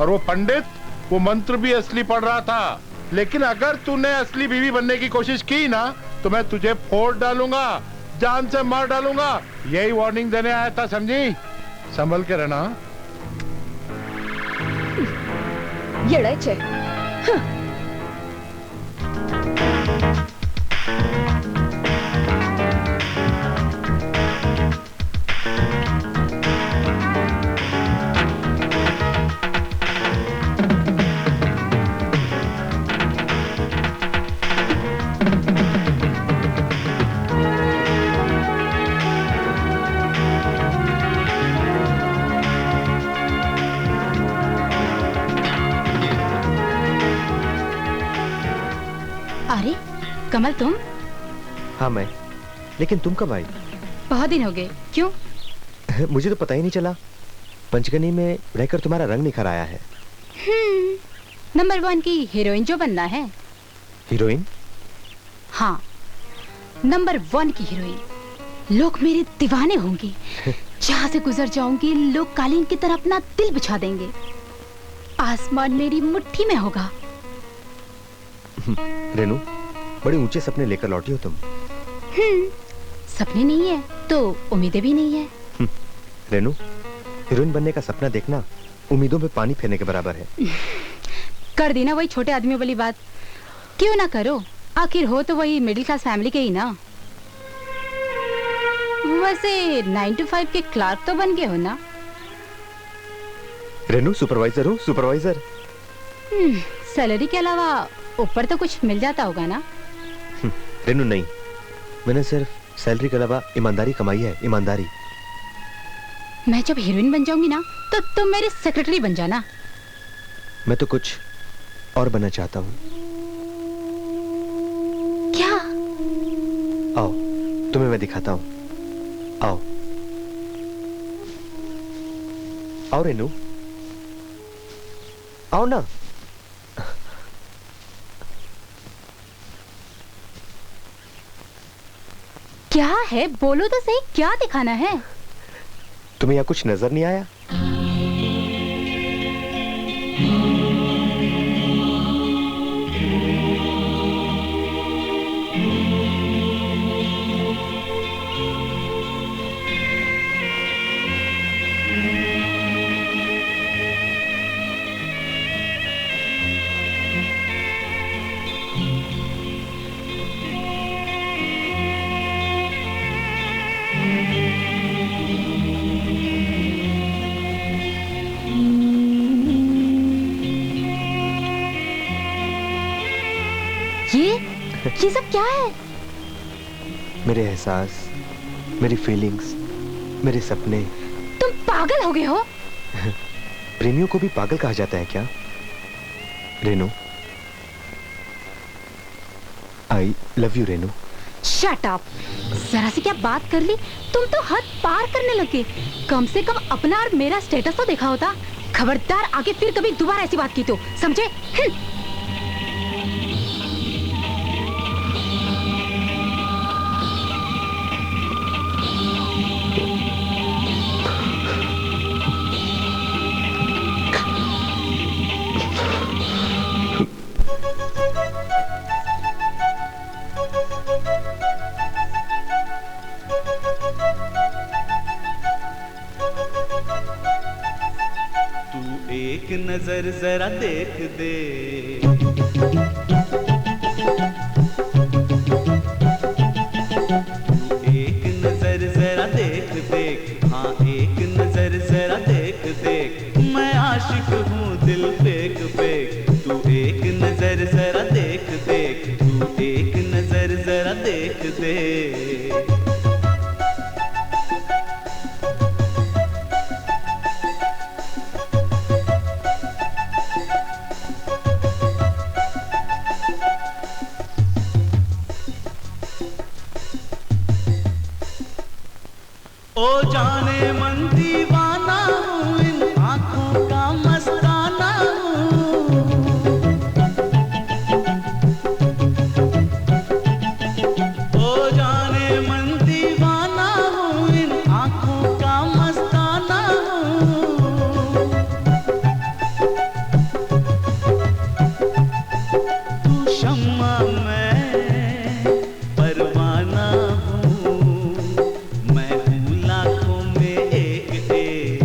और वो पंडित, वो मंत्र भी असली पढ़ रहा था। लेकिन अगर तूने असली बीवी बनने की कोशिश की ना, तो मैं तुझे फोड़ डालूंगा, जान से मार डालूंगा। यही वार्निंग देने आया था, समझी? संभल के रहना। येडायचे। अरे कमल, तुम? हाँ मैं, लेकिन तुम कब आई? बहुत दिन हो गए। क्यों? मुझे तो पता ही नहीं चला। पंचगनी में रहकर तुम्हारा रंग निखर आया है। नंबर 1 की हीरोइन जो बनना है। हीरोइन? हाँ, नंबर 1 की हीरोइन। लोग मेरे दीवाने होंगे। जहाँ से गुजर जाऊंगी, लोग कालीन की तरह अपना दिल बिछा देंगे। आसमान मेरी मुट्ठी में होगा। रेनू, बड़े ऊंचे सपने लेकर लौटी हो तुम। सपने नहीं है तो उम्मीदें भी नहीं है। रेनू, हीरोइन बनने का सपना देखना उम्मीदों पे पानी फेरने के बराबर है। कर दी ना वही छोटे आदमी वाली बात। क्यों ना करो, आखिर हो तो वही मिडिल क्लास फैमिली के ही ना। वैसे 9 to 5 के क्लार्क तो बन गए हो ना? रेनू, सुपरवाइजर हो, सुपरवाइजर। सैलरी के अलावा ऊपर तो कुछ मिल जाता होगा ना? रेनू नहीं, मैंने सिर्फ सैलरी के अलावा ईमानदारी कमाई है, ईमानदारी। मैं जब हीरोइन बन जाऊंगी ना, तो तुम मेरे सेक्रेटरी बन जाना। मैं तो कुछ और बनना चाहता हूँ। क्या? आओ, तुम्हें मैं दिखाता हूँ। आओ आओ रेनू, आओ ना। क्या है? बोलो तो सही, क्या दिखाना है? तुम्हें यहाँ कुछ नजर नहीं आया? ये सब क्या है? मेरे एहसास, मेरी फीलिंग्स, मेरे सपने। तुम पागल हो गए हो? प्रेमियों को भी पागल कहा जाता है क्या? रेनू, आई love you Renu. Shut up! जरा से क्या बात कर ली? तुम तो हद पार करने लगे। कम से कम अपना और मेरा स्टेटस तो देखा होता। खबरदार आगे फिर कभी दोबारा ऐसी बात की तो, समझे? एक नजर जरा देख दे, एक नजर जरा देख देख, हाँ एक नजर जरा देख देख, मैं आशिक हूँ दिल फेंक फेंक। तू एक नजर जरा देख देख, तू एक नजर जरा देख दे। ओ जाने मन दीवाना हूँ, इन आँखों का मस्ताना हूँ। ओ जाने मन दीवाना हूँ, इन आँखों का मस्ताना हूँ। तू शम्मा मैं परवाना हूँ, मैं लाखों में एक एक।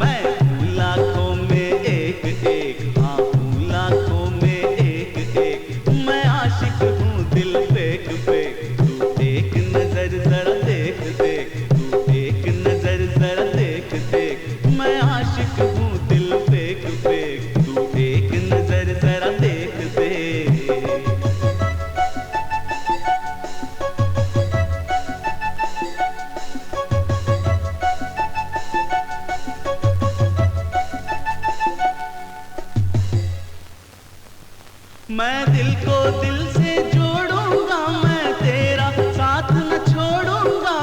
मैं लाखों में एक एक, हाँ लाखों में एक एक। मैं आशिक हूँ दिल फेंक फेंक। तू एक नजर जरा देख देख, तू एक नजर जरा देख देख, मैं आशिक हूँ दिल फेंक फेंक। तू एक नजर जरा देख देख। मैं दिल को दिल से जोड़ूंगा, मैं तेरा साथ न छोड़ूंगा।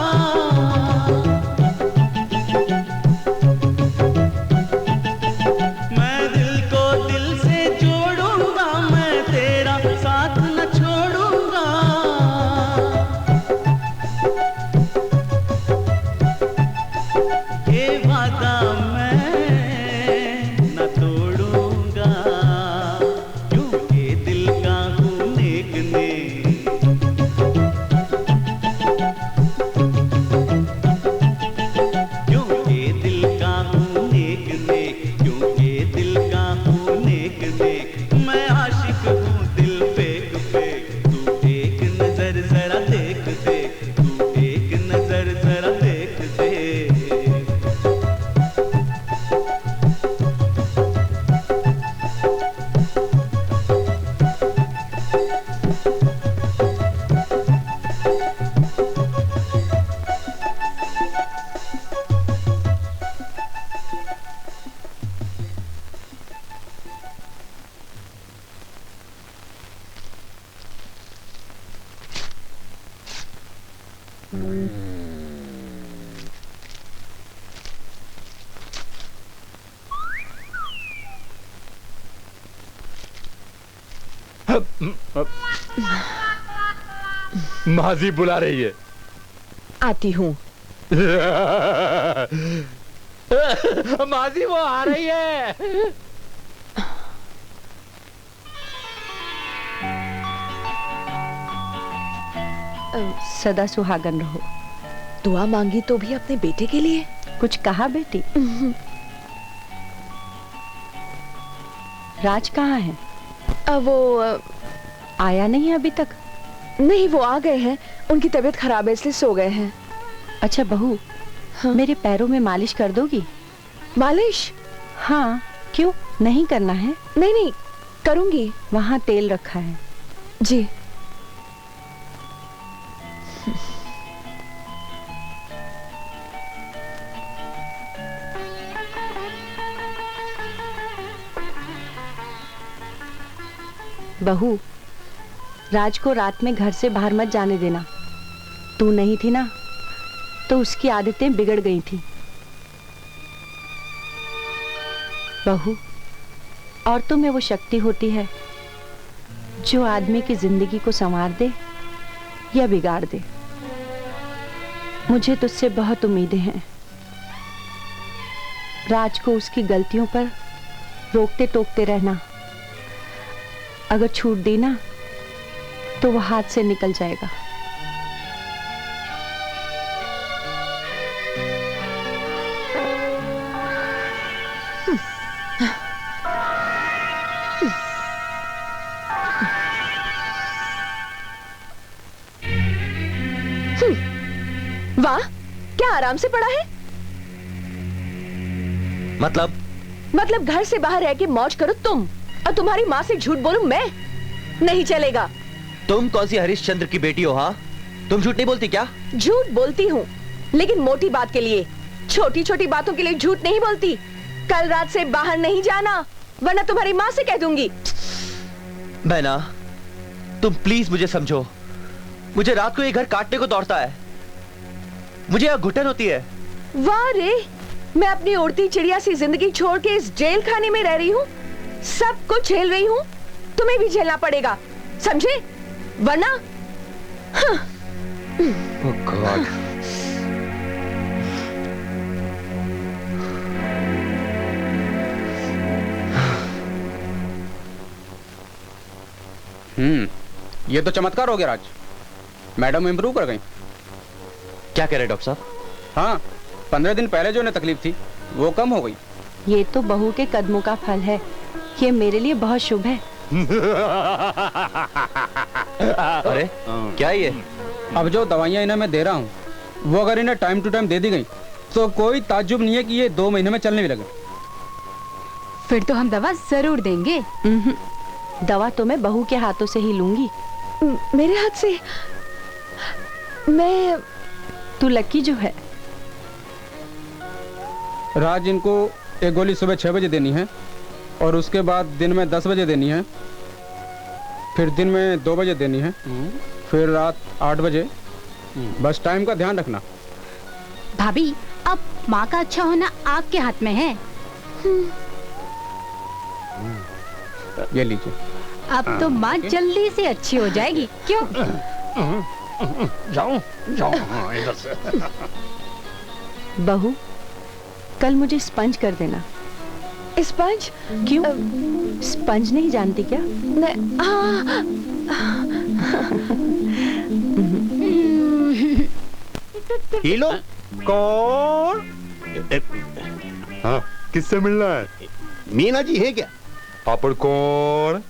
मैं दिल को दिल से जोड़ूंगा, मैं तेरा साथ न छोड़ूंगा। ये वादा मैं न तोड़ूंगा, क्योंकि दिल का हूँ नेक माजी बुला रही है। आती हूँ। माजी वो आ रही है। सदा सुहागन रहो। दुआ मांगी तो भी अपने बेटे के लिए? कुछ कहा बेटी? राज कहाँ है? वो आया नहीं है अभी तक? नहीं, वो आ गए हैं। उनकी तबीयत खराब है इसलिए सो गए हैं। अच्छा बहू, हाँ? मेरे पैरों में मालिश कर दोगी? मालिश? हाँ, क्यों नहीं करना है? नहीं नहीं, करूंगी। वहाँ तेल रखा है। जी। बहू, राज को रात में घर से बाहर मत जाने देना। तू नहीं थी ना, तो उसकी आदतें बिगड़ गई थी। बहू, औरतों में वो शक्ति होती है जो आदमी की जिंदगी को संवार दे या बिगाड़ दे। मुझे तुझसे बहुत उम्मीदें हैं। राज को उसकी गलतियों पर रोकते टोकते रहना। अगर छूट दी ना तो वो हाथ से निकल जाएगा। वाह, क्या आराम से पड़ा है। मतलब घर से बाहर रह के मौज करो तुम, और तुम्हारी माँ से झूठ बोलूं मैं? नहीं चलेगा। तुम कौन सी हरिश्चंद्र की बेटी हो? हाँ, तुम झूठ नहीं बोलती क्या? झूठ बोलती हूँ, लेकिन मोटी बात के लिए। छोटी छोटी बातों के लिए झूठ नहीं बोलती। कल रात से बाहर नहीं जाना, वरना तुम्हारी माँ से कह दूंगी। बहना, तुम प्लीज मुझे समझो। मुझे रात को ये घर काटने को दौड़ता है। मुझे यहाँ घुटन होती है। वाह रे, मैं अपनी उड़ती चिड़िया सी जिंदगी छोड़ के इस जेल खाने में रह रही हूँ। सब कुछ झेल रही हूँ, तुम्हें भी झेलना पड़ेगा, समझे? वरना Oh God. ये तो चमत्कार हो गया राज। मैडम इंप्रूव कर गई। क्या कह रहे डॉक्टर साहब? हाँ, 15 दिन पहले जो उन्हें तकलीफ थी वो कम हो गई। ये तो बहू के कदमों का फल है। ये मेरे लिए बहुत शुभ है। अरे क्या ये? अब जो दवाइयाँ इन्हें मैं दे रहा हूँ वो अगर इन्हें टाइम टू टाइम दे दी गई तो कोई ताज्जुब नहीं है कि ये 2 महीने में चलने भी लगे। फिर तो हम दवा जरूर देंगे। दवा तो मैं बहू के हाथों से ही लूंगी। मेरे हाथ से? मैं? तू लकी जो है। राज, इनको एक गोली सुबह 6 बजे देनी है और उसके बाद दिन में 10 बजे देनी है, फिर दिन में 2 बजे देनी है, फिर रात 8 बजे। बस टाइम का ध्यान रखना। भाभी, अब माँ का अच्छा होना आपके हाथ में है। ये लीजिए। अब तो माँ जल्दी से अच्छी हो जाएगी, क्यों? जाओ जाओ इधर से। बहू, कल मुझे स्पंज कर देना। स्पंज? क्यों? स्पंज नहीं जानती क्या? ये लो। कौन? हाँ, किससे मिलना है? मीना जी है क्या? अपन कौन?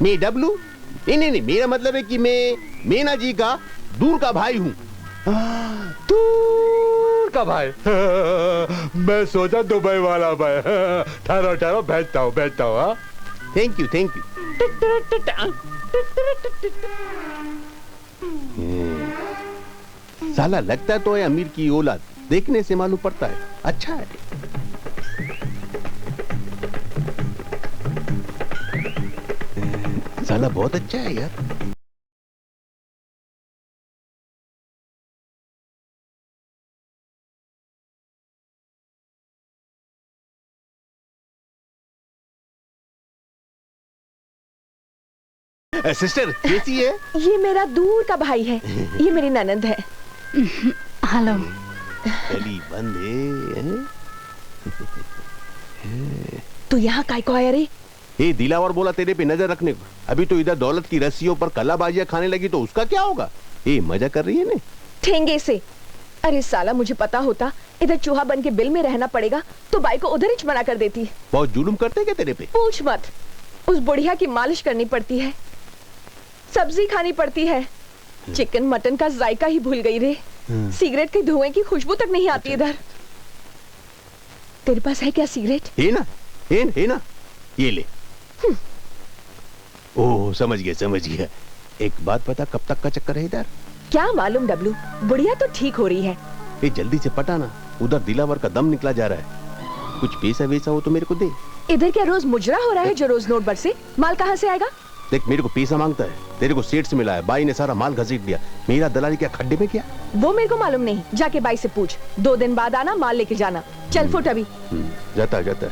मैं डब्लू। नहीं, मेरा मतलब है कि मैं मीना जी का दूर का भाई हूँ। दूर का भाई? मैं सोचा दुबई वाला भाई। ठहरो भेजता हूँ। हाँ, थैंक यू। साला लगता तो है अमीर की औलाद, देखने से मालूम पड़ता है अच्छा है। साला बहुत अच्छा है यार। सिस्टर कैसी है? ये मेरा दूर का भाई है, ये मेरी ननंद है। हेलो। गली बंद है। तू यहाँ काय को आया रे? ये दिलावर बोला तेरे पे नजर रखने को। अभी तो इधर दौलत की रस्सियों पर कलाबाजियां खाने लगी तो उसका क्या होगा? ये मजा कर रही है ने? ठेंगे से। अरे साला, मुझे पता होता इधर चूहा बन के बिल में रहना पड़ेगा तो बाई को उधर ही मना कर देती। बहुत जुलुम करते क्या तेरे पे? पूछ मत। उस बुढ़िया की मालिश करनी पड़ती है, सब्जी खानी पड़ती है, चिकन मटन का जायका ही भूल गई रे। सिगरेट के धुएं की खुशबू तक नहीं आती इधर। तेरे पास है क्या सिगरेट? है ना, है ना, ये ले। ओह समझ गया। एक बात पता, कब तक का चक्कर है इधर? क्या मालूम डब्लू, बुढ़िया तो ठीक हो रही है। ये जल्दी से पटाना, उधर दिलावर का दम निकला जा रहा है। कुछ पैसा वैसा हो तो मेरे को दे। इधर क्या रोज मुजरा हो रहा है जो रोज नोट बरसे? माल कहाँ से आएगा? देख, मेरे को पैसा मांगता है, तेरे को सेठ से मिला है, बाई ने सारा माल घसीट दिया। मेरा दलाली क्या खड्डे में क्या? वो मेरे को मालूम नहीं, जाके बाई से पूछ। 2 दिन बाद आना, माल लेके जाना। चल फुट अभी। जाता है।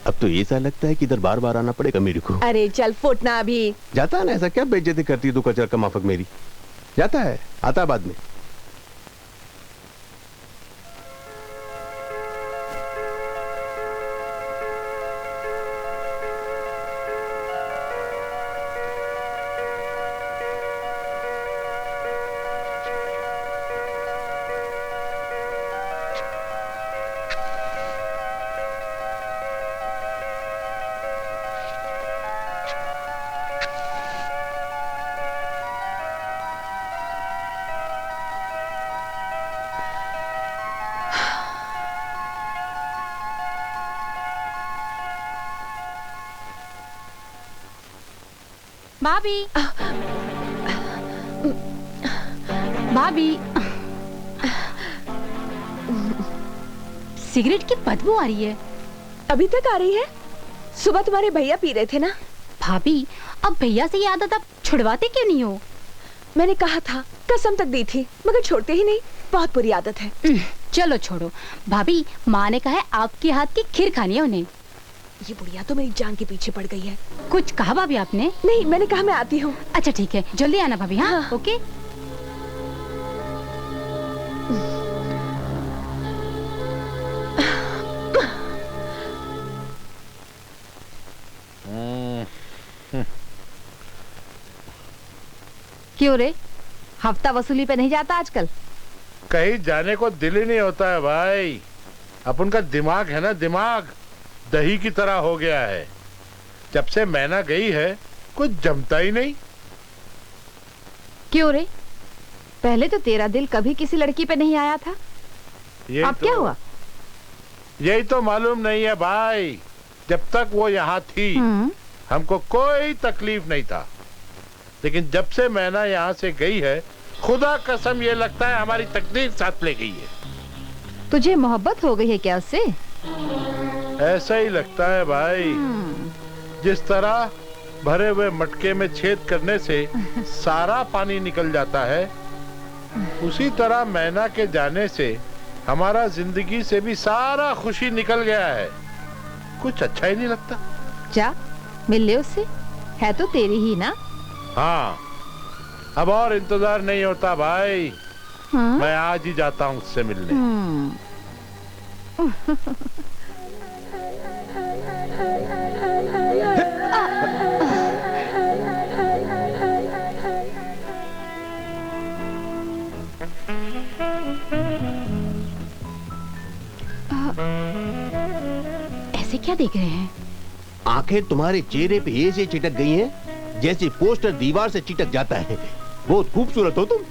अब तो ऐसा लगता है कि इधर बार बार आना पड़ेगा मेरे को। अरे चल फुट ना अभी। जाता है ना, ऐसा क्या बेइज्जती करती है तू कचरा का माफक मेरी। जाता है, आता है बाद में। भाभी, भाभी, सिगरेट की बदबू आ रही है। अभी तक आ रही है? सुबह तुम्हारे भैया पी रहे थे ना? भाभी, अब भैया से ये आदत आप छुड़वाते क्यों नहीं हो? मैंने कहा था, कसम तक दी थी, मगर छोड़ते ही नहीं। बहुत बुरी आदत है। चलो छोड़ो भाभी, माँ ने कहा है आपके हाथ की खीर खानी है उन्हें। ये बुढ़िया तो मेरी जान के पीछे पड़ गई है। कुछ कहा भाभी आपने? नहीं, मैंने कहा मैं आती हूँ। अच्छा ठीक है, जल्दी आना भाभी। हाँ, ओके। क्यों रे, हफ्ता वसूली पे नहीं जाता आजकल? कहीं जाने को दिल ही नहीं होता है भाई। अपन का दिमाग है ना, दिमाग दही की तरह हो गया है। जब से मैना गई है कुछ जमता ही नहीं। क्यों रे, पहले तो तेरा दिल कभी किसी लड़की पे नहीं आया था, अब क्या हुआ? यही तो मालूम नहीं है भाई। जब तक वो यहाँ थी हमको कोई तकलीफ नहीं था, लेकिन जब से मैना यहाँ से गई है, खुदा कसम ये लगता है हमारी तकदीर साथ ले गई है। तुझे मोहब्बत हो गई है क्या उससे? ऐसा ही लगता है भाई। जिस तरह भरे हुए मटके में छेद करने से सारा पानी निकल जाता है, उसी तरह मैना के जाने से हमारा जिंदगी से भी सारा खुशी निकल गया है। कुछ अच्छा ही नहीं लगता। जा मिल ले उससे, है तो तेरी ही ना। हाँ, अब और इंतजार नहीं होता भाई। मैं आज ही जाता हूँ उससे मिलने। ऐसे क्या देख रहे हैं? आंखें तुम्हारे चेहरे पे ऐसे चिटक गई हैं जैसे पोस्टर दीवार से चिटक जाता है। बहुत खूबसूरत हो तुम।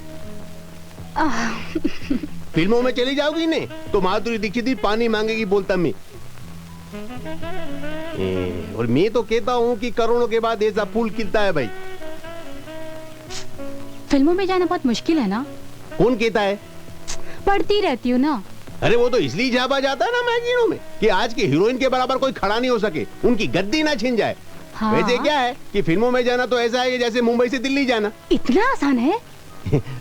फिल्मों में चली जाओगी ने तो माधुरी दीक्षित ही पानी मांगेगी बोलता मैं। और मैं तो कहता हूँ कि करोड़ों के बाद ऐसा फूल खिलता है भाई। फिल्मों में जाना बहुत मुश्किल है ना? कौन कहता है? पढ़ती रहती हूँ ना। अरे वो तो इसलिए झापा जाता है ना मैगजीनों में कि आज के हीरोइन के बराबर कोई खड़ा नहीं हो सके, उनकी गद्दी ना छिन जाए। हाँ? वैसे क्या है कि फिल्मों में जाना तो ऐसा है कि जैसे मुंबई से दिल्ली जाना। इतना आसान है?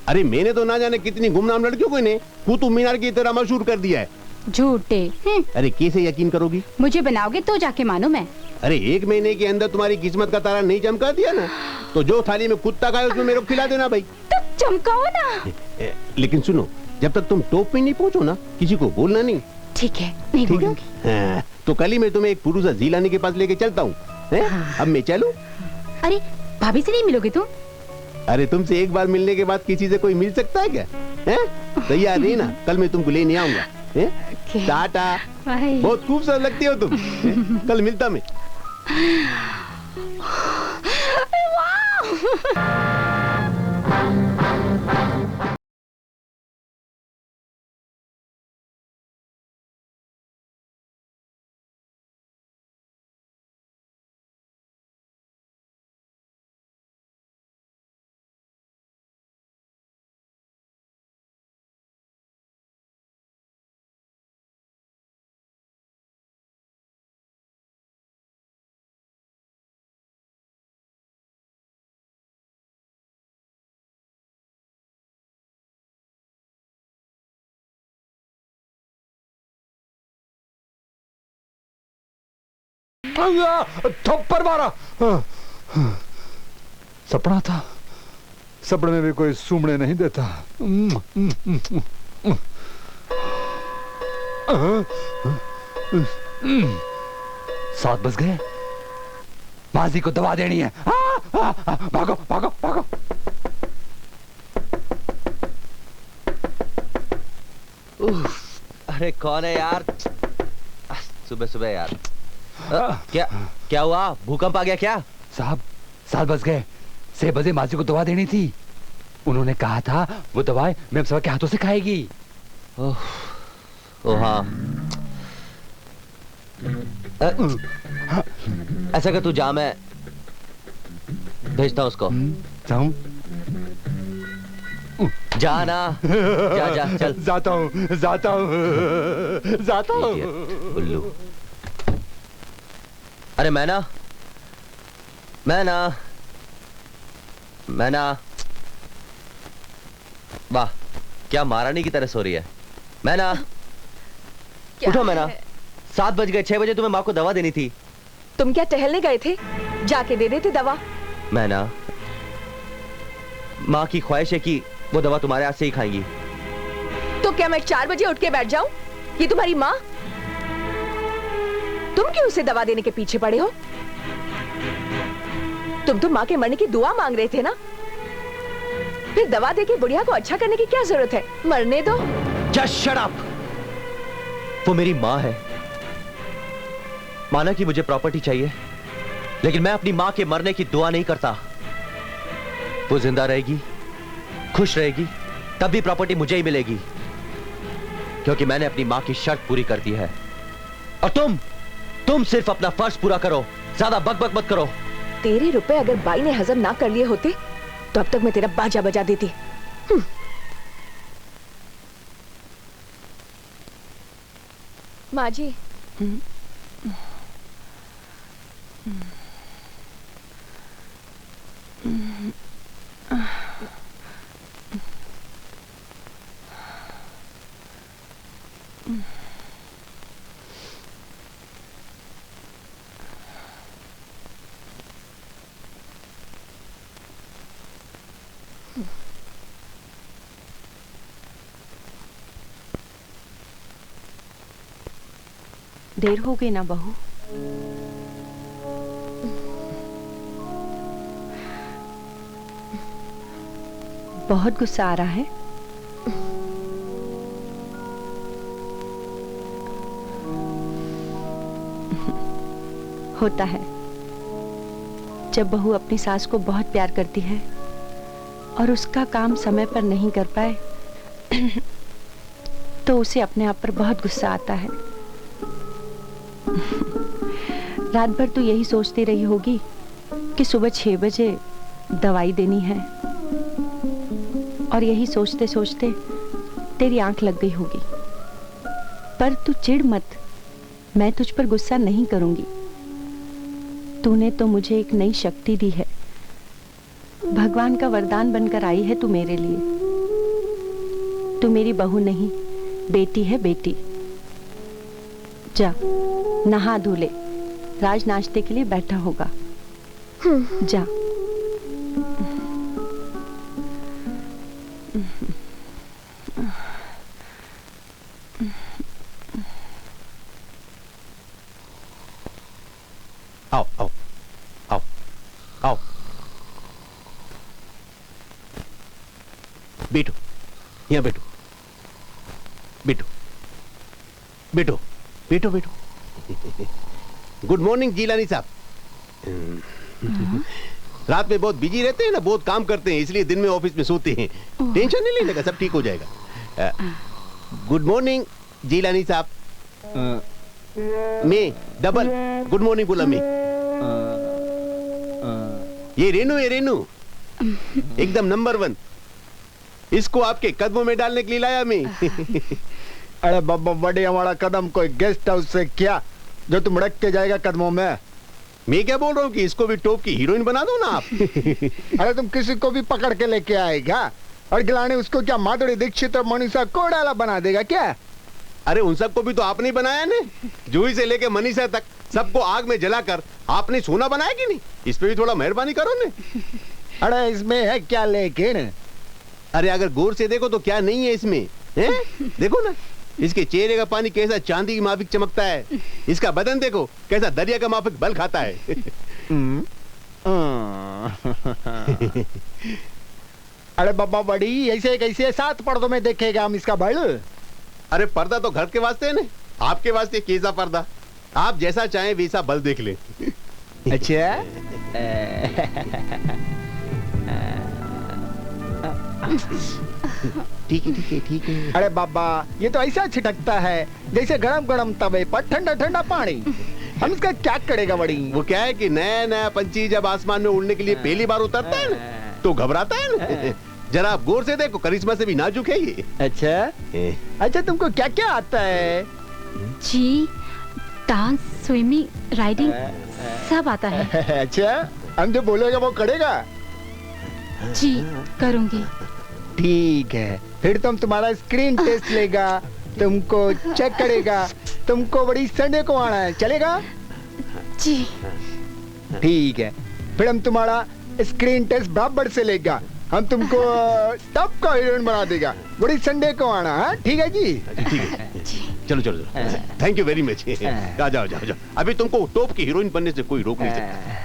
अरे मैंने तो ना जाने कितनी गुमनाम लड़कियों को ने कुतुब मीनार की तरह मशहूर कर दिया है। झूठे। अरे कैसे यकीन करोगी? मुझे बनाओगे तो जाके मानो मैं। अरे 1 महीने के अंदर तुम्हारी किस्मत का तारा नहीं चमका दिया ना, तो जो थाली में कुत्ता खाए उसमें मेरे को खिला देना भाई। तो चमकाओ ना। लेकिन सुनो, जब तक तुम टॉप पे नहीं पहुंचो ना, किसी को बोलना नहीं। ठीक है, नहीं बोलूंगी। हाँ, तो कल ही मैं तुम्हें एक पुरुषा झीलाने के पास लेके चलता हूँ। हाँ। अब मैं चलूं? अरे भाभी से नहीं मिलोगे तुम? अरे तुमसे एक बार मिलने के बाद किसी से कोई मिल सकता है क्या? तैयार रही ना, कल मैं तुमको लेने आऊंगा। टाटा। बहुत खूबसूरत लगती हो तुम। कल मिलता मैं। थप्पड़ मारा। सपना था, सपने में भी कोई सूमने नहीं देता। 7 बज गए, माजी को दवा देनी है। भागो भागो भागो। अरे कौन है यार? सुबह सुबह यार। क्या हुआ? भूकंप आ गया क्या? साहब 7 बज गए, 6 बजे माजी को दवा देनी थी। उन्होंने कहा था वो दवाई मैम साहब के हाथों से खाएगी। ओह हाँ। ऐसा कर, तू जा, मैं भेजता हूँ उसको। जाऊं? जा ना, जा जा चल। जाता हूँ जाता हूँ जाता हूँ। उल्लू। अरे मैना, मैना, मैना। वाह, क्या महारानी की तरह सो रही है। मैना, उठो मैना। 7 बज गए, 6 बजे तुम्हें माँ को दवा देनी थी। तुम क्या टहलने गए थे? जाके दे देते दवा। मैना, माँ की ख्वाहिश है कि वो दवा तुम्हारे हाथ से ही खाएंगी। तो क्या मैं 4 बजे उठ के बैठ जाऊं? ये तुम्हारी माँ? तुम क्यों उसे दवा देने के पीछे पड़े हो? तुम तो माँ के मरने की दुआ मांग रहे थे ना? फिर दवा देके बुढ़िया को अच्छा करने की क्या जरूरत है? मरने दो। Just shut up! वो मेरी माँ है। माना कि मुझे प्रॉपर्टी चाहिए, लेकिन मैं अपनी माँ के मरने की दुआ नहीं करता। वो जिंदा रहेगी, खुश रहेगी, तब भी प्रॉपर्टी मुझे ही मिलेगी, क्योंकि मैंने अपनी माँ की शर्त पूरी कर दी है। और तुम सिर्फ अपना फर्ज पूरा करो, ज्यादा बक मत करो। तेरे रुपए अगर बाई ने हजम ना कर लिए होते तो अब तक मैं तेरा बाजा बजा देती। माँ जी, देर हो गई ना बहू? बहुत गुस्सा आ रहा है? होता है जब बहू अपनी सास को बहुत प्यार करती है और उसका काम समय पर नहीं कर पाए तो उसे अपने आप पर बहुत गुस्सा आता है। रात भर तो यही सोचती रही होगी कि सुबह 6 बजे दवाई देनी है, और यही सोचते सोचते तेरी आंख लग गई होगी। पर तू चिढ़ मत, मैं तुझ पर गुस्सा नहीं करूंगी। तूने तो मुझे एक नई शक्ति दी है, भगवान का वरदान बनकर आई है तू मेरे लिए। तू मेरी बहू नहीं, बेटी है, बेटी। जा नहा धो ले, राज नाश्ते के लिए बैठा होगा। जा। आओ आओ आओ आओ, बैठो, यहाँ बैठो, बैठो बैठो बैठो बैठो। गुड मॉर्निंग जीलानी साहब। रात में बहुत बिजी रहते हैं ना, बहुत काम करते हैं, इसलिए दिन में ऑफिस में सोते हैं। टेंशन नहीं लेने का, सब ठीक हो जाएगा। गुड मॉर्निंग जीलानी साहब। मैं डबल गुड मॉर्निंग बोला मैं। ये रेनू है, रेनू एकदम नंबर 1। इसको आपके कदमों में डालने के लिए लाया मैं। अरे बाबा बड़े, हमारा कदम कोई गेस्ट हाउस से क्या जो तुम रख के जाएगा कदमों में। मैं क्या बोल रहा हूँ कि इसको भी टॉप की हीरोइन बना दो ना आप। अरे तुम किसी को भी पकड़ के लेके आएगा और गिलाने उसको क्या माधुरी दीक्षित और मनीषा कोइराला बना देगा क्या? अरे उन सबको भी तो आपने बनाया ने, जूही से लेके मनीषा तक सबको आग में जलाकर आपने सोना बनाया कि नहीं? इस पे भी थोड़ा मेहरबानी करो ने। अरे इसमें है क्या लेकिन? अरे अगर गौर से देखो तो क्या नहीं है इसमें, है? देखो ना, इसके चेहरे का पानी कैसा चांदी की माफिक चमकता है, इसका बदन देखो कैसा दरिया का माफिक बल खाता है। अरे बाबा बड़ी, ऐसे कैसे 7 पर्दों में देखेगा हम इसका बल? अरे पर्दा तो घर के वास्ते है ना, आपके वास्ते कैसा पर्दा? आप जैसा चाहें वैसा बल देख ले। अच्छा ठीक है ठीक है ठीक है। अरे बाबा ये तो ऐसा छिटकता है जैसे गरम गरम तवे पर ठंडा ठंडा पानी। हम इसका क्या करेगा बड़ी? वो क्या है कि नया नया पंछी जब आसमान में उड़ने के लिए पहली बार उतरता है ना, तो घबराता है ना। जरा आप गौर से देखो, करिश्मा से भी नाजुक है ये। अच्छा तुमको क्या क्या आता है? जी डांस, स्विमिंग, राइडिंग सब आता है। अच्छा हम जो बोलेगा वो करेगा? जी करूंगी। ठीक है, फिर तुम्हारा स्क्रीन टेस्ट लेगा, तुमको चेक करेगा, तुमको बड़ी संडे को आना है, चलेगा? जी ठीक है, फिर हम तुम्हारा स्क्रीन टेस्ट बराबर से लेगा, हम तुमको टॉप का हीरोइन बना देगा, बड़ी संडे को आना है। ठीक है जी? ठीक है, चलो चलो चलो, थैंक यू वेरी मच। जाओ जाओ जाओ, अभी तुमको टॉप की हीरोइन बनने से कोई रोक नहीं सकता।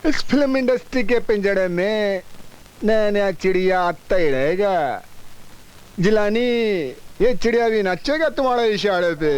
इस फिल्म इंडस्ट्री के पिंजड़े में नया नया चिड़िया आता ही रहेगा। जिलानी, ये चिड़िया भी नाचेगा तुम्हारे इशारे पे।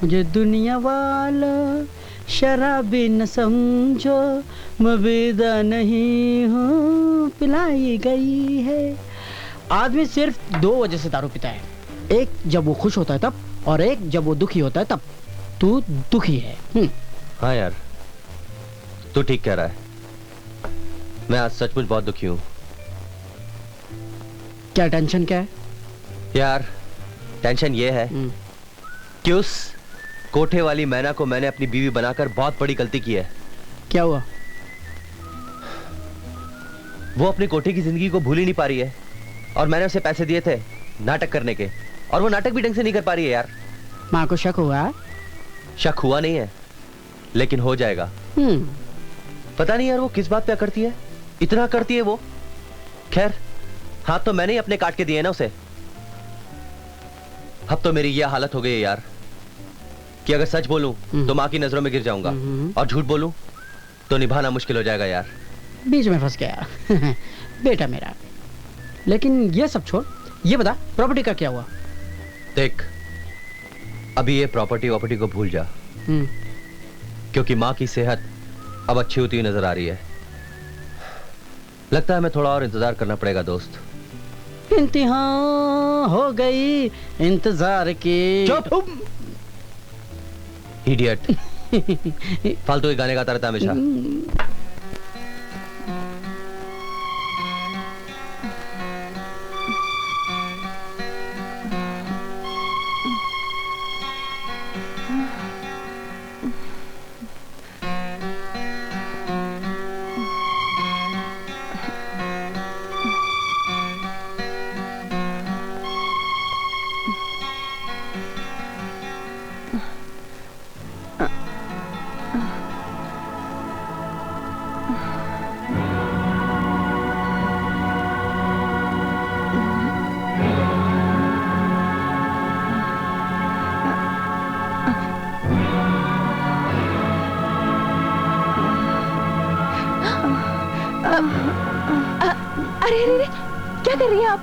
मुझे दुनिया वाला शराबी न समझो, मबेदा नहीं हूँ पिलाई गई है। आदमी सिर्फ 2 वजह से दारू पीता है, एक जब वो खुश होता है तब, और एक जब वो दुखी होता है तब। तू दुखी है। हाँ यार तू ठीक कह रहा है, मैं आज सचमुच बहुत दुखी हूँ। क्या टेंशन क्या है? यार टेंशन ये है कि उस कोठे वाली मैना को मैंने अपनी बीवी बनाकर बहुत बड़ी गलती की है। क्या हुआ? वो अपनी कोठे की जिंदगी को भूल ही नहीं पा रही है, और मैंने उसे पैसे दिए थे नाटक करने के, और वो नाटक भी ढंग से नहीं कर पा रही है यार। माँ को शक हुआ? शक हुआ नहीं है, लेकिन हो जाएगा। पता नहीं यार वो किस बात पे करती है, इतना करती है वो। खैर हाथ तो मैंने ही अपने काट के दिए ना उसे। अब तो मेरी यह हालत हो गई है यार कि अगर सच बोलूं तो माँ की नजरों में गिर जाऊंगा, और झूठ बोलूं तो निभाना मुश्किल हो जाएगा यार। बीच में फंस गया बेटा मेरा। लेकिन ये सब छोड़, ये बता प्रॉपर्टी का क्या हुआ? देख अभी ये प्रॉपर्टी को भूल जा, क्योंकि माँ की सेहत अब अच्छी होती हुई नजर आ रही है। लगता है मैं थोड़ा और इंतजार करना पड़ेगा दोस्त। इंतहा हो गई इंतजार की। चुप इडियट। फालतू के गाने गाता रहता हमेशा। अरे अरे अरे, क्या कर रही हैं आप?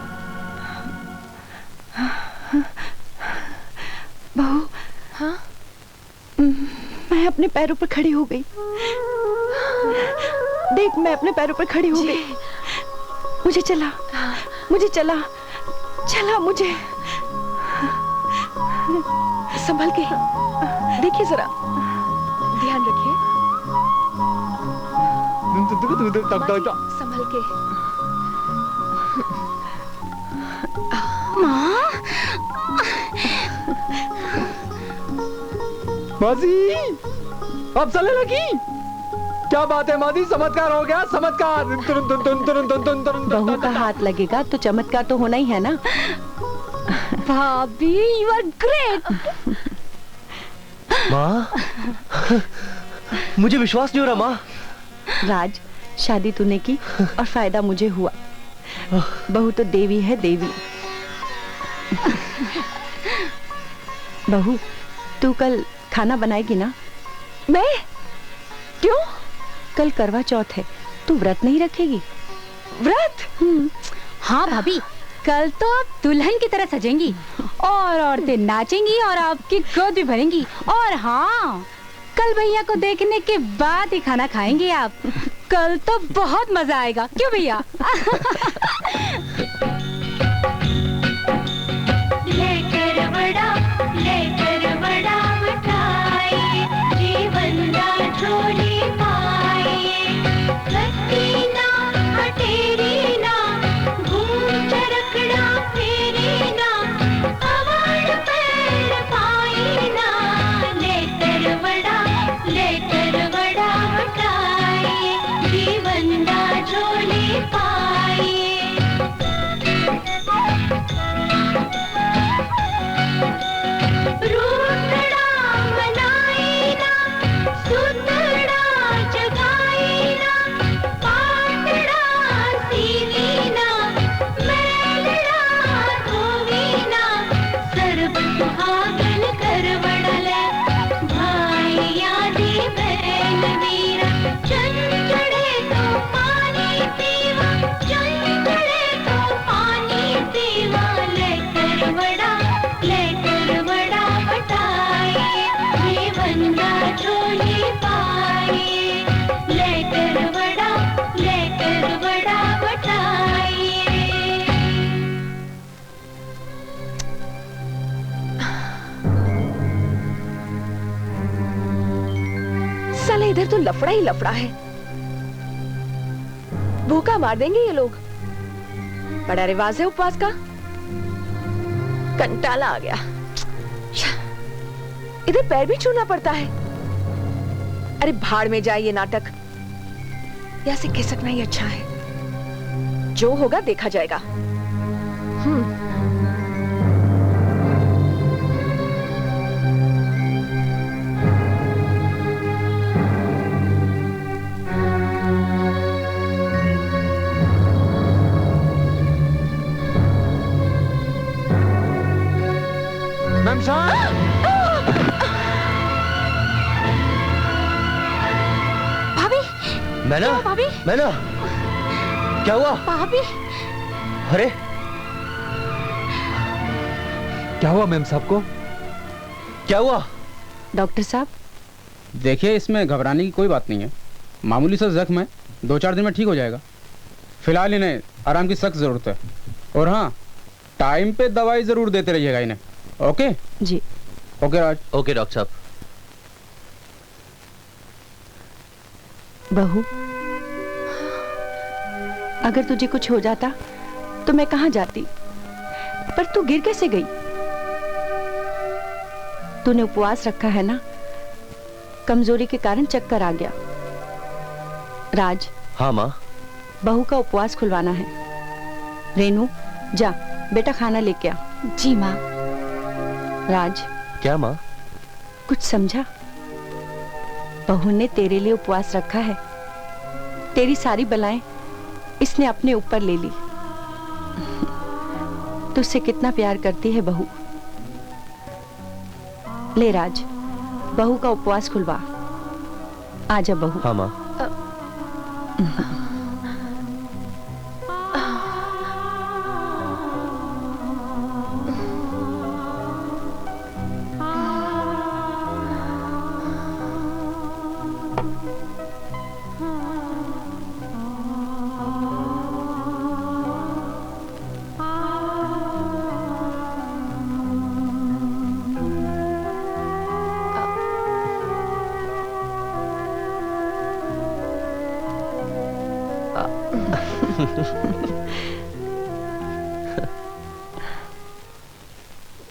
बहू, हाँ? मैं अपने पैरों पर खड़ी हो गई। देख, मैं अपने पैरों पर खड़ी हो गई। मुझे चला, मुझे चला, चला मुझे। संभल के देखिए जरा, ध्यान रखिए। संभल के। माजी, अब चलने लगी? क्या बात है माजी, चमत्कार हो गया, चमत्कार। बहू का हाथ लगेगा तो चमत्कार तो होना ही है ना। भाभी, यू आर ग्रेट। माँ, मुझे विश्वास नहीं हो रहा माँ। राज, शादी तूने की और फायदा मुझे हुआ। बहू तो देवी है, देवी। बहू, तू कल खाना बनाएगी ना? मैं? क्यों? कल करवा चौथ है, तू व्रत नहीं रखेगी? व्रत? हाँ भाभी, कल तो आप दुल्हन की तरह सजेंगी और औरतें नाचेंगी और आपकी गोद भी भरेंगी। और हाँ, कल भैया को देखने के बाद ही खाना खाएंगे आप। कल तो बहुत मजा आएगा, क्यों भैया? लेकर बड़ा मिठाई, जीवन का झोली पाए। कत्ती ना हटेरी ना, घूम चरखड़ा फेरी ना, अवार्ड पैर पाई ना। लेकर बड़ा मिठाई, जीवन का झोली पाए। रूठड़ा मनाई ना, सुतड़ा जगाई ना, पाटड़ा सीवी ना, मेलड़ा धोवी ना, सर्ब सुहागन करवड़ले, भाई यादी बहन वीरा। चंचड़े तो पानी पीवा, चंचड़े तो पानी पीवा। लेकर बड़ा बटाए, जीवन का झोली पाए। लेकर बड़ा बटाए। साला इधर तो लफड़ा ही लफड़ा है। भूखा मार देंगे ये लोग। बड़ा रिवाज है उपवास का। कंटाला आ गया। इधर पैर भी छूना पड़ता है। अरे भाड़ में जाए ये नाटक। यहाँ से खिसकना ही अच्छा है। जो होगा देखा जाएगा। मैम साहब, मैना, भाभी, मैना, क्या हुआ? भाभी, अरे क्या हुआ मैम साहब को? क्या हुआ? डॉक्टर साहब, देखिए, इसमें घबराने की कोई बात नहीं है। मामूली सा जख्म है, 2-4 दिन में ठीक हो जाएगा। फिलहाल इन्हें आराम की सख्त जरूरत है। और हाँ, टाइम पे दवाई जरूर देते रहिएगा इन्हें। ओके जी। ओके राज। ओके डॉक्टर साहब। बहू, अगर तुझे कुछ हो जाता तो मैं कहां जाती, पर तू गिर कैसे गई? तूने उपवास रखा है ना, कमजोरी के कारण चक्कर आ गया। राज। हाँ माँ। बहू का उपवास खुलवाना है। रेनू, जा बेटा खाना लेके आ। जी माँ। राज। क्या माँ? कुछ समझा? बहू ने तेरे लिए उपवास रखा है। तेरी सारी बलाएं इसने अपने ऊपर ले ली। तुझसे कितना प्यार करती है बहू। ले राज, बहू का उपवास खुलवा। आजा बहू। हाँ माँ।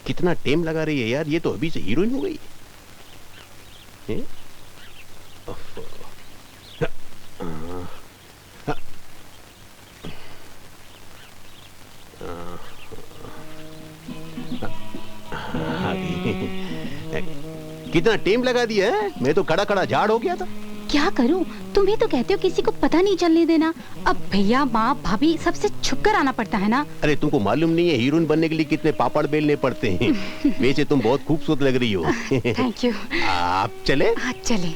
कितना टेम लगा रही है यार, ये तो अभी से हीरोइन हो गई है? कितना टेम लगा दिया है, मैं तो खड़ा खड़ा झाड़ हो गया था। क्या करूं, तुम ही तो कहते हो किसी को पता नहीं चलने देना। अब भैया माँ भाभी सबसे छुपकर आना पड़ता है ना। अरे तुमको मालूम नहीं है हीरोइन बनने के लिए कितने पापड़ बेलने पड़ते हैं। वैसे तुम बहुत खूबसूरत लग रही हो। Thank you. आप चले? हाँ चले।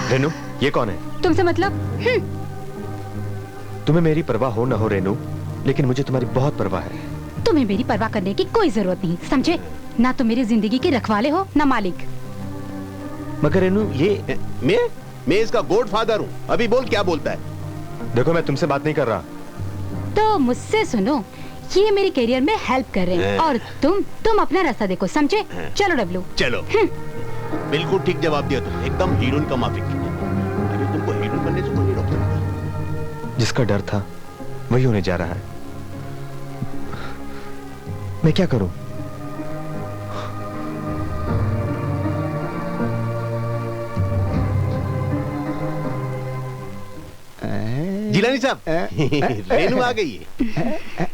रेनू, ये कौन है? तुमसे मतलब? तुम्हें मेरी परवाह हो ना हो रेनू, लेकिन मुझे तुम्हारी बहुत परवाह है। तुम्हें मेरी परवाह करने की कोई जरूरत नहीं, समझे? ना तो मेरी जिंदगी के रखवाले हो ना मालिक। मगर रेनू, ये मैं इसका गॉडफादर हूँ। अभी बोल क्या बोलता है? देखो मैं तुमसे बात नहीं कर रहा। तो मुझसे सुनो, ये मेरे करियर में हेल्प कर रहे हैं और तुम अपना रास्ता देखो, समझे? चलो डब्लू। चलो। बिल्कुल ठीक जवाब दिया तुम, एकदम हीरोइन का माफिक। अभी तुमको हीरोइन बनने से नहीं रोक सकता। जिसका डर था वही होने जा रहा है। मैं क्या करूं? जिलानी साहब, रेनू आ गई है।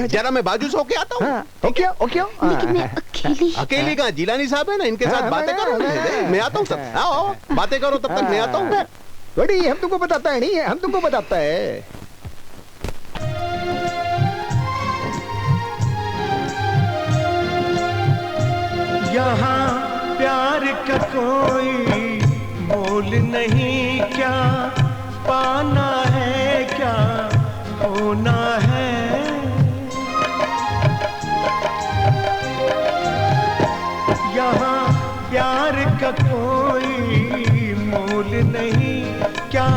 जरा मैं बाजू से होके आता हूँ। लेकिन मैं अकेली। अकेली कहाँ? जिलानी साहब है ना, इनके साथ बातें करो। मैं आता हूँ सब। आओ बातें करो, तब तक मैं आता हूँ। बड़ी हम तुमको बताता है नहीं, हम तुमको बताता है। यहाँ प्यार का कोई मोल नहीं, क्या पाना है क्या होना है। यहाँ प्यार का कोई मोल नहीं, क्या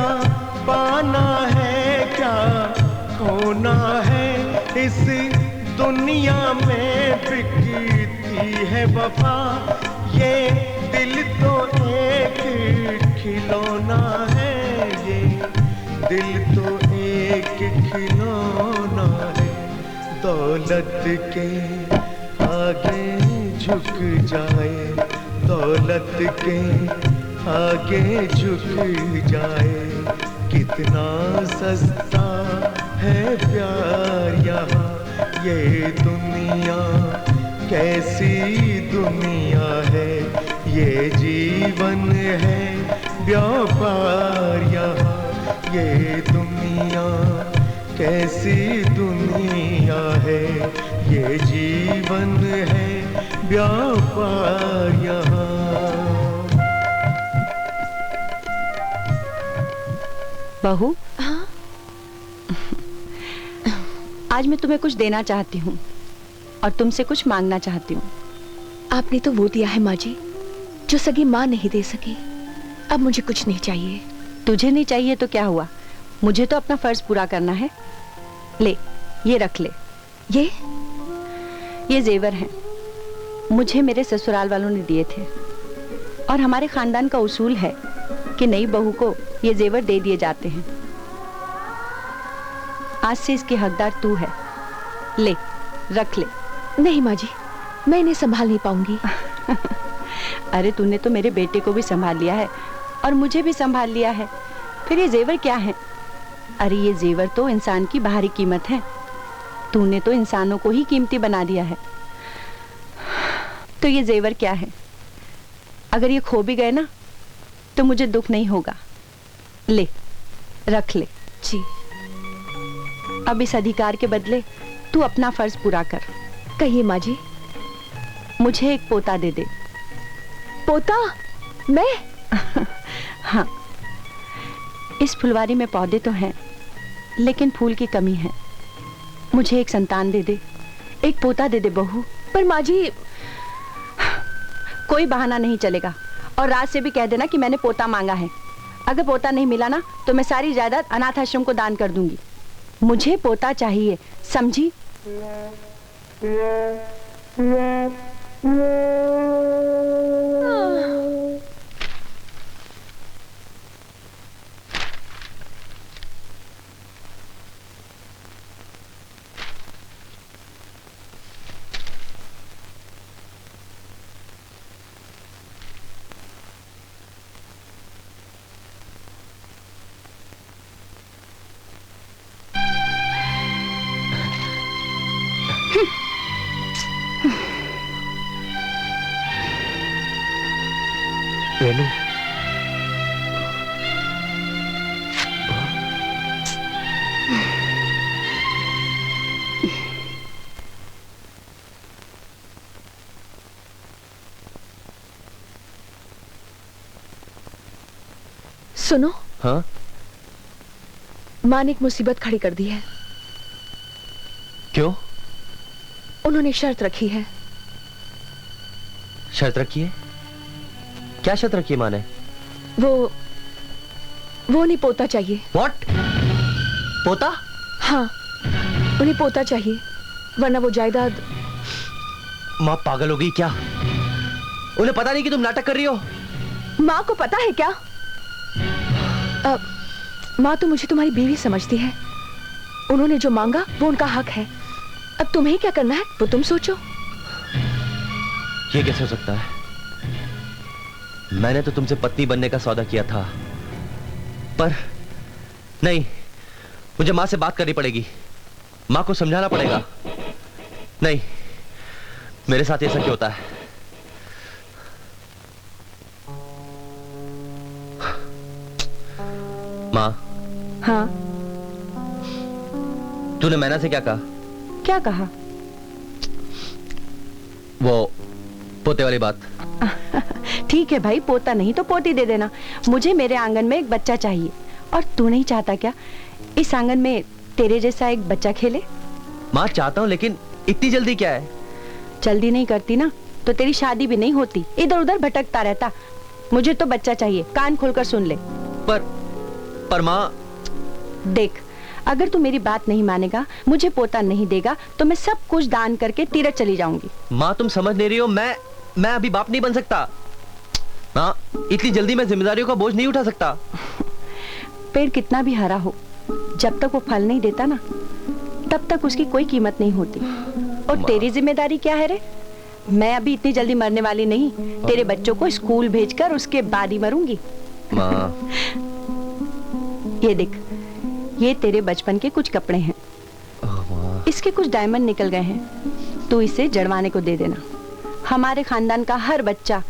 पाना है क्या होना है। इस दुनिया में बिकती है वफा, ये दिल तो एक खिलौना है। ये दिल तो एक खिलौना है। दौलत के आगे झुक जाए, दौलत के आगे झुक जाए। कितना सस्ता है प्यार यहाँ, ये दुनिया कैसी दुनिया है। ये जीवन है व्यापार यहाँ, ये दुनिया कैसी दुनिया है। ये जीवन है व्यापार यहाँ। बहू, आज मैं तुम्हें कुछ देना चाहती हूँ और तुमसे कुछ मांगना चाहती हूँ। आपने तो वो दिया है माँ जी जो सगी माँ नहीं दे सकी। अब मुझे कुछ नहीं चाहिए। तुझे नहीं चाहिए तो क्या हुआ, मुझे तो अपना फर्ज पूरा करना है। ले, ये रख ले। ये जेवर हैं, मुझे मेरे ससुराल वालों ने दिए थे और हमारे खानदान का उसूल है कि नई बहू को ये जेवर दे दिए जाते हैं। आज से इसकी हकदार तू है। ले, रख ले। नहीं माँ जी, मैं इन्हें संभाल नहीं पाऊंगी। अरे तूने तो मेरे बेटे को भी संभाल लिया है और मुझे भी संभाल लिया है, फिर ये जेवर क्या है? अरे ये जेवर तो इंसान की बाहरी कीमत है। तूने तो इंसानों को ही कीमती बना दिया है। तो ये जेवर क्या है? अगर ये खो भी गए ना तो मुझे दुख नहीं होगा। ले, रख ले। जी। अब इस अधिकार के बदले तू अपना फर्ज पूरा कर। कहिए माँ जी। मुझे एक पोता दे दे। पोता? मैं? हाँ, इस फुलवारी में पौधे तो हैं लेकिन फूल की कमी है। मुझे एक संतान दे दे, एक पोता दे दे बहू। पर माँ जी, कोई बहाना नहीं चलेगा और राज से भी कह देना कि मैंने पोता मांगा है। अगर पोता नहीं मिला ना तो मैं सारी जायदाद अनाथ आश्रम को दान कर दूंगी। मुझे पोता चाहिए, समझी? रेनू, सुनो। हाँ? माँ ने एक मुसीबत खड़ी कर दी है। क्यों? उन्होंने शर्त रखी है। शर्त रखी है? क्या शर्त रखी है माँ ने? वो उन्हें पोता चाहिए। What? पोता? हाँ, उन्हें पोता चाहिए, वरना वो जायदाद। माँ पागल हो गई क्या? उन्हें पता नहीं कि तुम नाटक कर रही हो? माँ को पता है क्या? माँ तो मुझे तुम्हारी बीवी समझती है। उन्होंने जो मांगा वो उनका हक है। अब तुम्हें क्या करना है वो तुम सोचो। ये कैसे हो सकता है? मैंने तो तुमसे पत्नी बनने का सौदा किया था, पर नहीं, मुझे माँ से बात करनी पड़ेगी। माँ को समझाना पड़ेगा। नहीं, मेरे साथ ऐसा क्यों होता है? माँ। हाँ? तूने मैना से क्या कहा? क्या कहा? वो पोते वाली बात। ठीक है भाई, पोता नहीं तो पोती दे देना। मुझे मेरे आंगन में एक बच्चा चाहिए। और तू नहीं चाहता क्या इस आंगन में तेरे जैसा एक बच्चा खेले? माँ चाहता हूँ, लेकिन इतनी जल्दी क्या है? जल्दी नहीं करती ना तो तेरी शादी भी नहीं होती, इधर उधर भटकता रहता। मुझे तो बच्चा चाहिए, कान खोलकर सुन ले। पर माँ। देख, अगर तू मेरी बात नहीं मानेगा, मुझे पोता नहीं देगा, तो मैं सब कुछ दान करके तीरथ चली जाऊंगी। माँ तुम समझ नहीं रही हो, मैं अभी बाप नहीं बन सकता। माँ, इतनी जल्दी मैं जिम्मेदारियों का बोझ नहीं उठा सकता। पेड़ कितना भी हरा हो, जब तक वो फल नहीं देता ना, तब तक उसकी कोई कीमत नहीं होती। और तेरी जिम्मेदारी क्या है रे? मैं अभी इतनी जल्दी मरने वाली नहीं। तेरे बच्चों को स्कूल भेजकर उसके बाद ही मरूंगी। माँ। ये देख, ये तेरे बचपन के कुछ कपड़े हैं। इसके कुछ डायमंड निकल गए हैं, तू इसे जड़वाने को दे देना। हमारे खानदान का हर बच्चा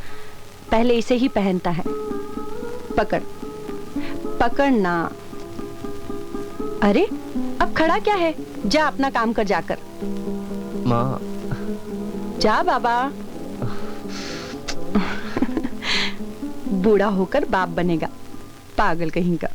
पहले इसे ही पहनता है। पकड़, पकड़ना। अरे अब खड़ा क्या है? जा अपना काम कर जाकर। माँ। जा बाबा। बूढ़ा होकर बाप बनेगा, पागल कहीं का।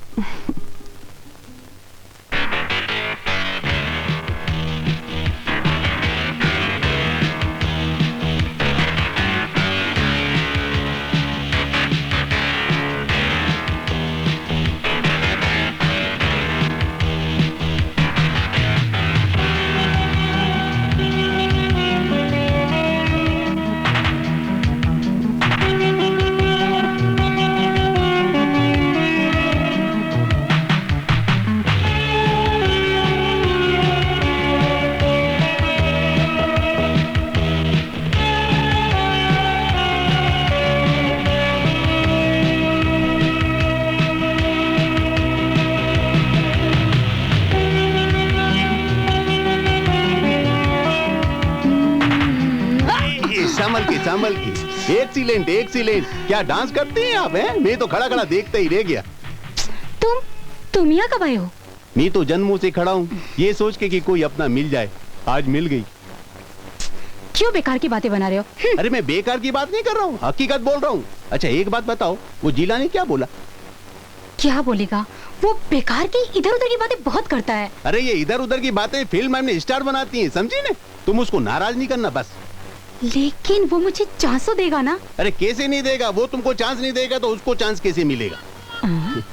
संभल के। एक्सीलेंट। क्या डांस करती हैं आप हैं? मैं तो खड़ा खड़ा देखते ही रह गया। तुम यहाँ कब आए हो? मैं तो जन्मों से खड़ा हूँ, ये सोच के कि कोई अपना मिल जाए। आज मिल गई। क्यों बेकार की बातें बना रहे हो? अरे मैं बेकार की बात नहीं कर रहा हूँ, हकीकत बोल रहा हूँ। अच्छा एक बात बताओ, वो जिला ने क्या बोला? क्या बोलेगा? वो बेकार की इधर उधर की बातें बहुत करता है। अरे ये इधर उधर की बातें फिल्म में स्टार बनाती हैं, समझी ने? तुम उसको नाराज नहीं करना बस। लेकिन वो मुझे चांस तो देगा ना? अरे कैसे नहीं देगा? वो तुमको चांस नहीं देगा तो उसको चांस कैसे मिलेगा?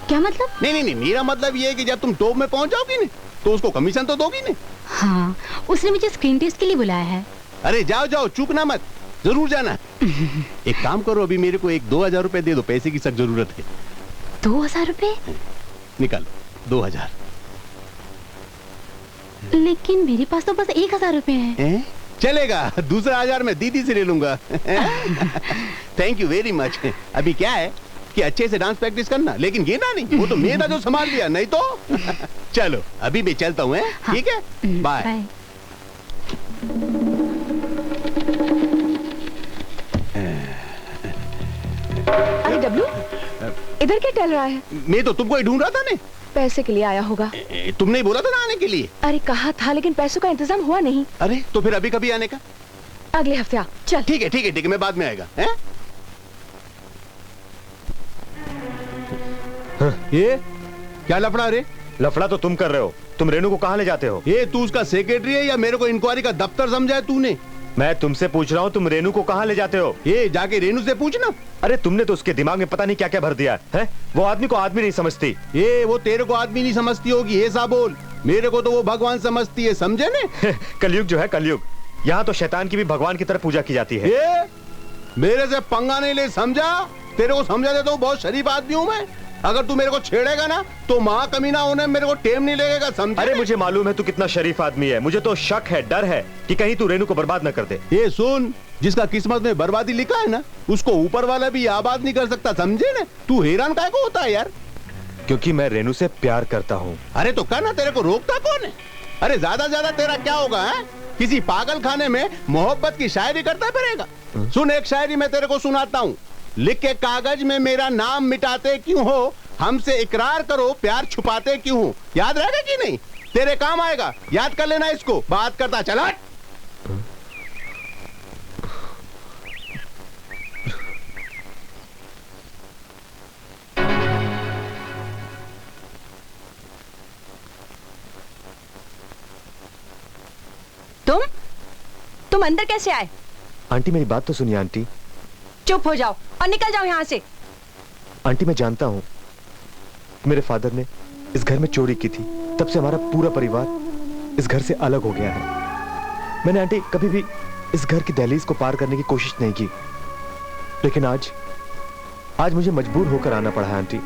क्या मतलब? नहीं, मेरा मतलब ये है कि जब तुम टॉप में पहुंच जाओगी ना तो उसको कमीशन तो दोगी ना? हाँ, उसने मुझे स्क्रीन टेस्ट के लिए बुलाया है। अरे जाओ, चूकना मत, जरूर जाना। एक काम करो, अभी मेरे को 2,000 रुपए दे दो, पैसे की सख्त जरूरत है। 2,000 रुपए? निकालो 2,000। लेकिन मेरे पास तो बस 1,000 रुपए हैं। चलेगा, दूसरा 1,000 मैं दीदी से ले लूंगा। Thank you very much. अभी क्या है कि अच्छे से डांस प्रैक्टिस करना, लेकिन गेंदा नहीं, वो तो मेरा जो संभाल लिया, नहीं तो। चलो अभी मैं चलता हूँ, ठीक है, बाय। अरे डब्लू, इधर क्या टहल रहा है? मैं तो तुमको ही ढूंढ रहा था ने। पैसे के लिए आया होगा। तुमने ही बोला था ना आने के लिए। अरे कहा था, लेकिन पैसों का इंतजाम हुआ नहीं। अरे तो फिर अभी कभी आने का? अगले हफ्ते आ। चल ठीक है, मैं बाद में आएगा। ये क्या लफड़ा? रे लफड़ा तो तुम कर रहे हो। तुम रेनू को कहाँ ले जाते हो? ये तू उसका सेक्रेटरी है या मेरे को इंक्वायरी का दफ्तर समझा है तूने? मैं तुमसे पूछ रहा हूँ, तुम रेनू को कहाँ ले जाते हो? ये जाके रेनू से पूछना। अरे तुमने तो उसके दिमाग में पता नहीं क्या क्या भर दिया है? वो आदमी को आदमी नहीं समझती। ये वो तेरे को आदमी नहीं समझती होगी, ऐसा बोल। मेरे को तो वो भगवान समझती है, समझे ने? कलयुग जो है कलयुग, यहाँ तो शैतान की भी भगवान की तरह पूजा की जाती है। ये मेरे से पंगा नहीं ले, समझा? तेरे को समझा देता हूँ, बहुत शरीफ आदमी हूँ मैं। अगर तू मेरे को छेड़ेगा ना तो महाकमीना होने मेरे को टेम नहीं लगेगा, समझे? अरे मुझे मालूम है तू कितना शरीफ आदमी है। मुझे तो शक है, डर है कि कहीं तू रेनू को बर्बाद न कर दे। ये सुन, जिसका किस्मत में बर्बादी लिखा है ना, उसको ऊपर वाला भी आबाद नहीं कर सकता, समझे ना? तू हैरान काहे को होता है यार? क्योंकि मैं रेनू से प्यार करता हूँ। अरे तो कहना, तेरे को रोकता कौन है? अरे ज्यादा तेरा क्या होगा है? किसी पागल खाने में मोहब्बत की शायरी करता फिरेगा। सुन, एक शायरी मैं तेरे को सुनाता हूँ। लिख के कागज में मेरा नाम मिटाते क्यों हो, हमसे इकरार करो प्यार छुपाते क्यों हो। याद रहेगा कि नहीं? तेरे काम आएगा, याद कर लेना इसको। बात करता चला। तुम अंदर कैसे आए? आंटी मेरी बात तो सुनिए आंटी। चुप हो जाओ और निकल जाओ यहाँ से। आंटी मैं जानता हूँ मेरे फादर ने इस घर में चोरी की थी, तब से हमारा पूरा परिवार इस घर से अलग हो गया है। मैंने आंटी कभी भी इस घर की दहलीज को पार करने की कोशिश नहीं की, लेकिन आज मुझे मजबूर होकर आना पड़ा है आंटी।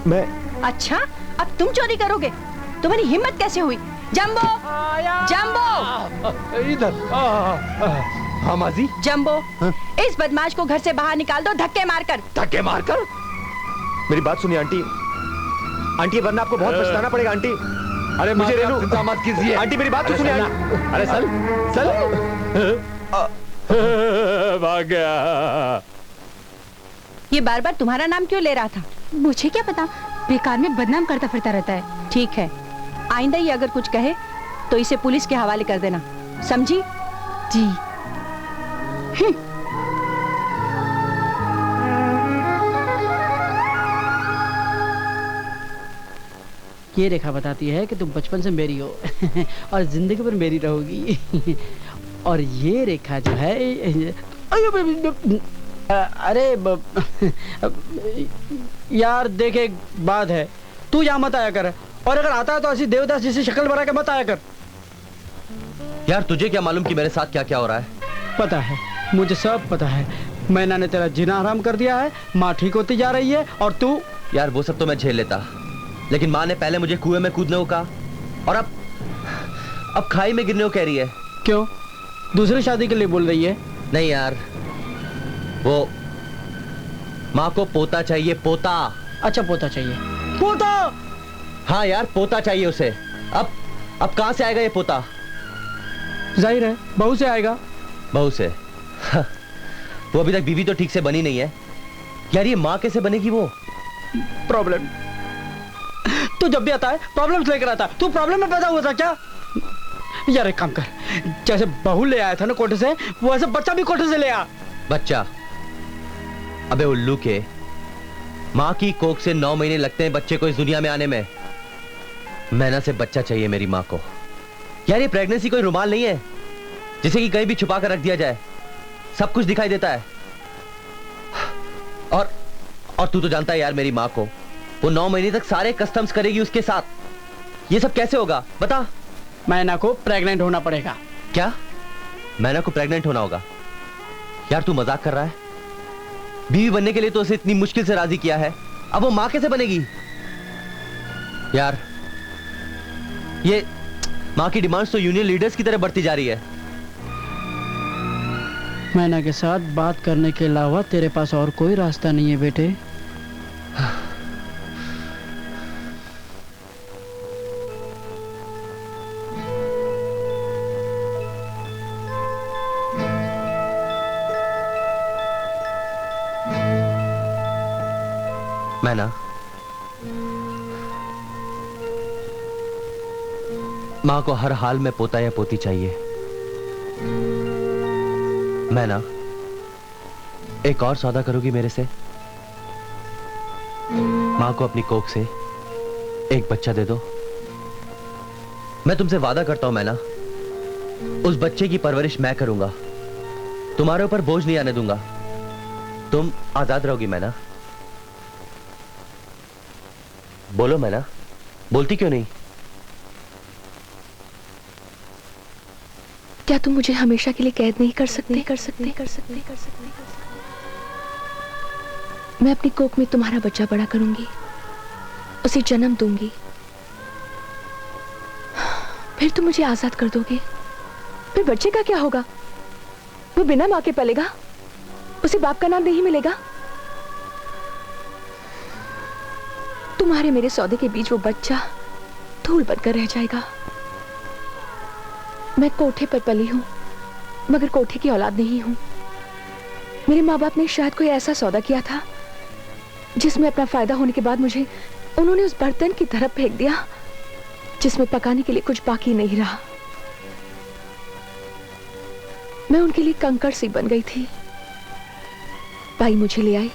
मैं अच्छा, अब तुम चोरी करोगे? तुम्हारी हिम्मत कैसे हुई? जंबो, इधर। हाँ माजी। जंबो, इस बदमाश को घर से बाहर निकाल दो, धक्के मारकर। धक्के मारकर? मेरी बात सुनिए आंटी, वरना आपको बहुत पछताना पड़ेगा आंटी। अरे मुझे रेनू, चिंता मत कीजिए। आंटी मेरी बात तो सुनिए। अरे चल भाग गया। ये बार बार तुम्हारा नाम क्यों ले रहा था? मुझे क्या पता, बेकार में बदनाम करता फिरता रहता है। ठीक है, आइंदा ये अगर कुछ कहे तो इसे पुलिस के हवाले कर देना, समझी? जी। ये रेखा बताती है कि तुम बचपन से मेरी हो और जिंदगी भर मेरी रहोगी। और ये रेखा जो है, अरे यार देख, एक बात है, तू यहाँ मत आया कर, और अगर आता है तो ऐसी देवदास जैसी शक्ल बना के मत आया कर। यार तुझे क्या मालूम कि मेरे साथ क्या क्या हो रहा है? पता है, मुझे सब पता है। मैना ने तेरा जीना हराम कर दिया है, माँ ठीक होती जा रही है, और तू? यार वो सब तो मैं झेल लेता, लेकिन माँ ने पहले मुझे कुएं में कूदने को कहा, और अब खाई में गिरने को कह रही है। क्यों? दूसरी शादी के लिए बोल रही है? नहीं यार, वो माँ को पोता चाहिए, पोता। अच्छा, पोता चाहिए। पोता? हाँ यार, पोता चाहिए उसे। अब कहां से आएगा ये पोता? जाहिर है बहू से आएगा। बहू से? वो अभी तक बीवी तो ठीक से बनी नहीं है यार, ये माँ कैसे बनेगी वो? प्रॉब्लम। तू जब भी आता है प्रॉब्लम्स लेकर आता है। तू प्रॉब्लम में पैदा हुआ था क्या? यार एक काम कर, जैसे बहू ले आया था ना कोठे से, वो ऐसे बच्चा भी कोठे से ले आ। बच्चा? अबे उल्लू के, माँ की कोख से 9 महीने लगते हैं बच्चे को इस दुनिया में आने में। मैना से बच्चा चाहिए मेरी माँ को। यार ये प्रेगनेंसी कोई रुमाल नहीं है जिसे कि कहीं भी छुपा कर रख दिया जाए, सब कुछ दिखाई देता है। और तू तो जानता है यार मेरी माँ को, वो 9 महीने तक सारे कस्टम्स करेगी उसके साथ। ये सब कैसे होगा बता? मैना को प्रेग्नेंट होना पड़ेगा। क्या? मैना को प्रेग्नेंट होना होगा? यार तू मजाक कर रहा है? बीवी बनने के लिए तो उसे इतनी मुश्किल से राजी किया है, अब वो माँ कैसे बनेगी? यार ये माँ की डिमांड्स तो यूनियन लीडर्स की तरह बढ़ती जा रही है। मैना के साथ बात करने के अलावा तेरे पास और कोई रास्ता नहीं है बेटे। मैना, माँ को हर हाल में पोता या पोती चाहिए। मैना, एक और सौदा करोगी मेरे से? माँ को अपनी कोख से एक बच्चा दे दो। मैं तुमसे वादा करता हूं मैना, उस बच्चे की परवरिश मैं करूंगा, तुम्हारे ऊपर बोझ नहीं आने दूंगा। तुम आजाद रहोगी मैना। बोलो मैना, बोलती क्यों नहीं? क्या तुम मुझे हमेशा के लिए कैद नहीं कर सकते? मैं अपनी कोख में तुम्हारा बच्चा बड़ा करूंगी, उसे जन्म दूंगी, फिर तुम मुझे आजाद कर दोगे। फिर बच्चे का क्या होगा? वो बिना माँ के पलेगा, उसे बाप का नाम नहीं मिलेगा। तुम्हारे मेरे सौदे के बीच वो बच्चा धूल बनकर रह जाएगा। मैं कोठे पर पली हूं, मगर कोठे की औलाद नहीं हूं। मेरे माँ बाप ने शायद कोई ऐसा सौदा किया था जिसमें अपना फायदा होने के बाद मुझे उन्होंने उस बर्तन की तरफ फेंक दिया जिसमें पकाने के लिए कुछ बाकी नहीं रहा। मैं उनके लिए कंकड़ सी बन गई थी। भाई मुझे ले आए,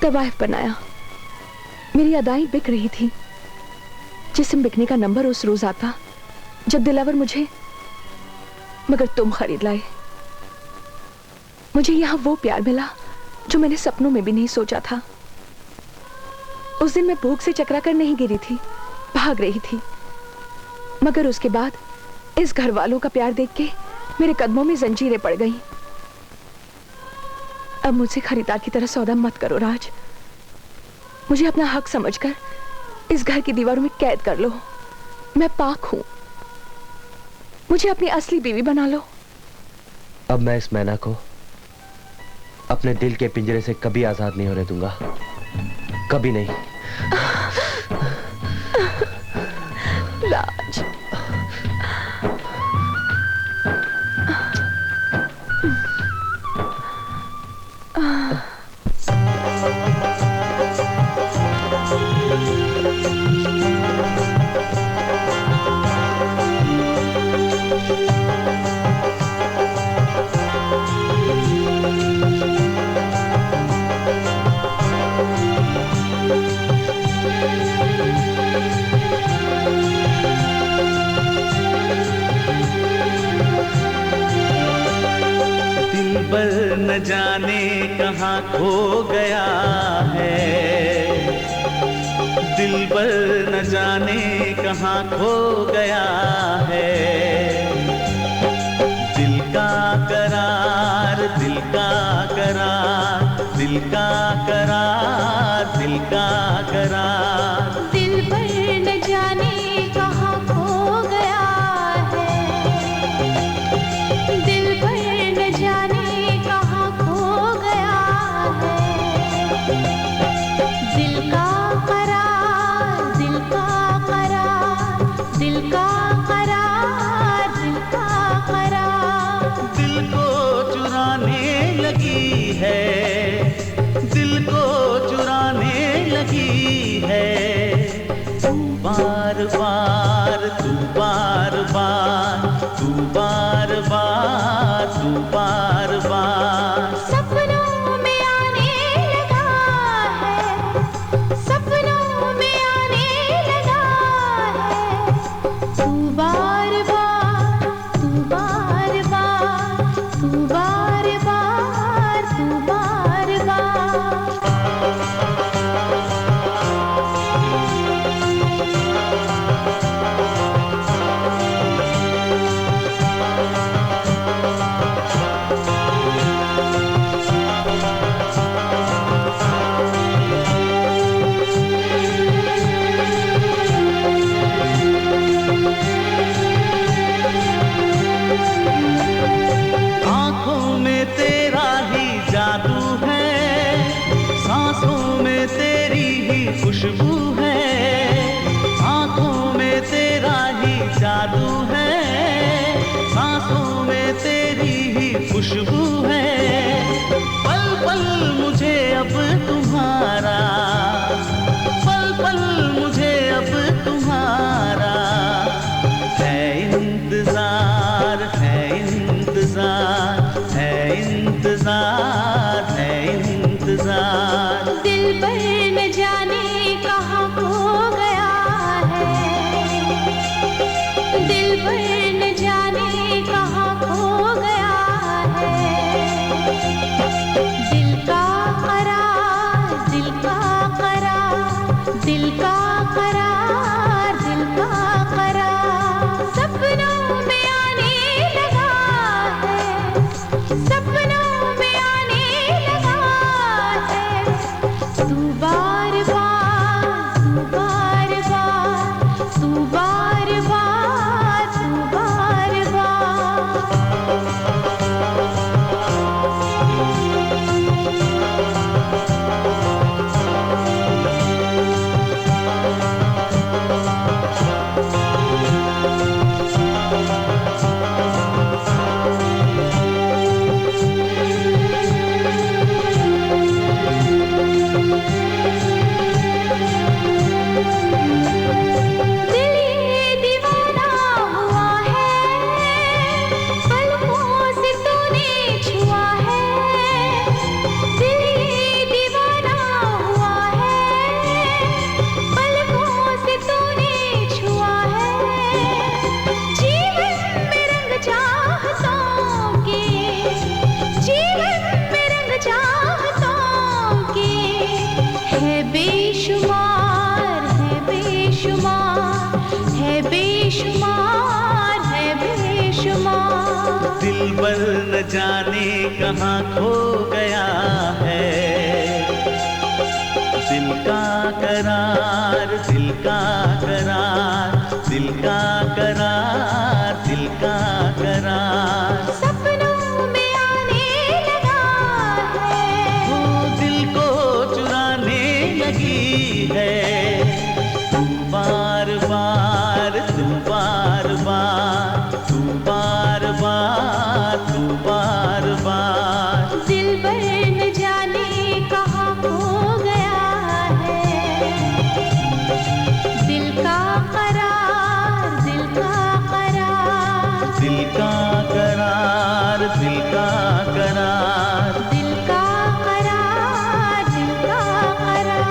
तवाइफ बनाया। मेरी अदाएं बिक रही थी। जिस्म बिकने का नंबर उस रोज आता जब दिलावर मुझे, मगर तुम खरीद लाए। मुझे यहां वो प्यार मिला जो मैंने सपनों में भी नहीं सोचा था। उस दिन मैं भूख से चकरा कर नहीं गिरी थी, भाग रही थी। मगर उसके बाद इस घर वालों का प्यार देख के मेरे कदमों में जंजीरें पड़ गईं। अब मुझसे खरीदार की तरह सौदा मत करो राज। मुझे अपना हक समझकर इस घर की दीवारों में कैद कर लो। मैं पाक हूं, मुझे अपनी असली बीवी बना लो। अब मैं इस मैना को अपने दिल के पिंजरे से कभी आजाद नहीं होने दूंगा, कभी नहीं। राज, दिलबर न जाने कहाँ खो गया है, दिलबर न जाने कहाँ खो गया है। दिल का करार, दिल का करार, दिल का करार, दिल का करार। दिलबर न जाने कहाँ खो गया है, दिलबर न जाने कहाँ खो गया है। दिल का करार, दिल का करार, दिल का करार, दिल का करार। दिल को चुराने लगी बार बार सपनों में आने लगा है, सपनों में आने लगा है। तू बार बार, तू बार बार, तू बार बार, तू बार बार। आंखों में तेरा ही जादू है, सांसों में तेरी ही खुशबू है। आंखों में तेरा ही जादू है, सांसों में तेरी ही खुशबू है। पल पल मुझे अब तुम्हारा, पल पल मुझे अब तुम्हारा है इंतजार, है इंतजार, है इंतजार, है इंतजार। दिल पर न जाने कहाँ खो गया है, दिल पर न जाने कहाँ खो गया है। दिल का करार, दिल का करार, दिल का करार, दिल का करार। सपनों में आने लगा है, सपनों में आने लगा है। तू बार बार, तू बार बार, तू बार बार, तू बार बार। दिल ये दीवाना हुआ है, पलकों से तूने छुआ है। दिल ये दीवाना हुआ है, पलकों से तूने छुआ है। जीवन में रंग चाहतों के, जीवन में रंग चाहतों के है बेशुमार, है बेशुमार, है बेशुमार, है बेशुमार। दिल पर न जाने कहाँ खो गया है। दिल का करार, दिल का करार, दिल का करार, दिल का करार। सपनों में आने लगा है, वो दिल को चुराने लगी है। तू बार बार, तू बार बार, तू बार बार, तू बार बार। दिल पर न जाने कहाँ खो गया है। दिल का करार, दिल का करार, दिल का करार, दिल का करार। दिल का करार, दिल का करार।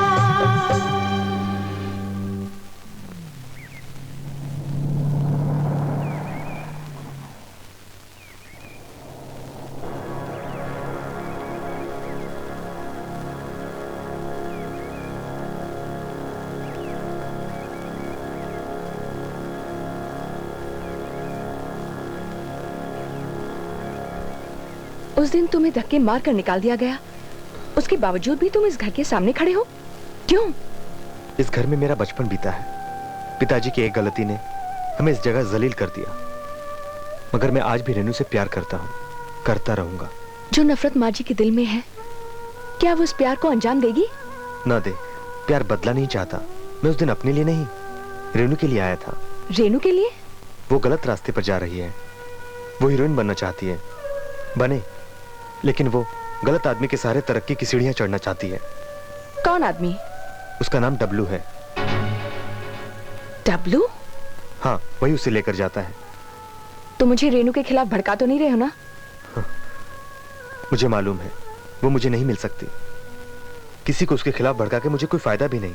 उस दिन तुम्हें धक्के मार कर निकाल दिया गया, उसके बावजूद भी तुम इस घर के सामने खड़े हो, क्यों? इस घर में मेरा बचपन बीता है। पिताजी की एक गलती ने हमें इस जगह जलील कर दिया, मगर मैं आज भी रेनू से प्यार करता हूँ, करता रहूंगा। जो नफरत माँ जी के दिल में है, क्या वो उस प्यार को अंजाम देगी? ना दे। प्यार बदला नहीं चाहता। मैं उस दिन अपने लिए नहीं, रेनू के लिए आया था। रेनू के लिए? वो गलत रास्ते पर जा रही है। वो हीरोइन बनना चाहती है, बने, लेकिन वो गलत आदमी के सहारे तरक्की की सीढ़ियां चढ़ना चाहती है। कौन आदमी? उसका नाम डब्लू है। डब्लू? हाँ, वही उसे लेकर जाता है। तो मुझे रेनू के खिलाफ भड़का तो नहीं रहे हो ना? मुझे मालूम है वो मुझे नहीं मिल सकती। किसी को उसके खिलाफ भड़का के मुझे कोई फायदा भी नहीं।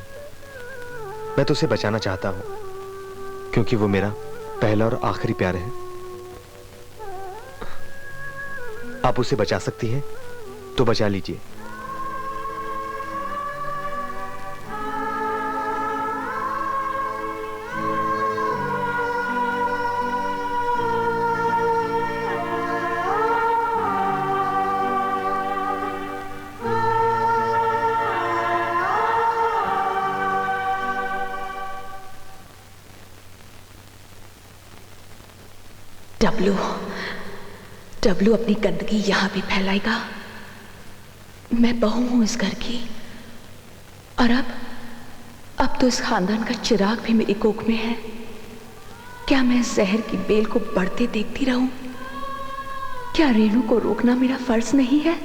मैं तो उसे बचाना चाहता हूं क्योंकि वो मेरा पहला और आखिरी प्यार है। आप उसे बचा सकती हैं तो बचा लीजिए। डब्लू डब्लू अपनी गंदगी यहां भी फैलाएगा। मैं बहू हूं इस घर की, और अब तो इस खानदान का चिराग भी मेरी कोख में है। क्या मैं जहर की बेल को बढ़ते देखती रहूं? क्या रेणु को रोकना मेरा फर्ज नहीं है?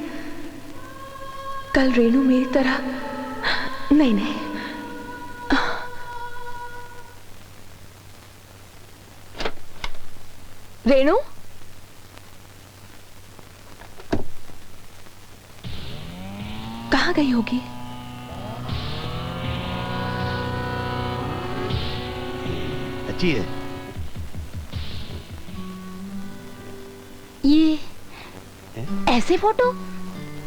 कल रेणु मेरी तरह नहीं। रेणु, कहाँ गई होगी? अच्छी है। ये ऐसे फोटो?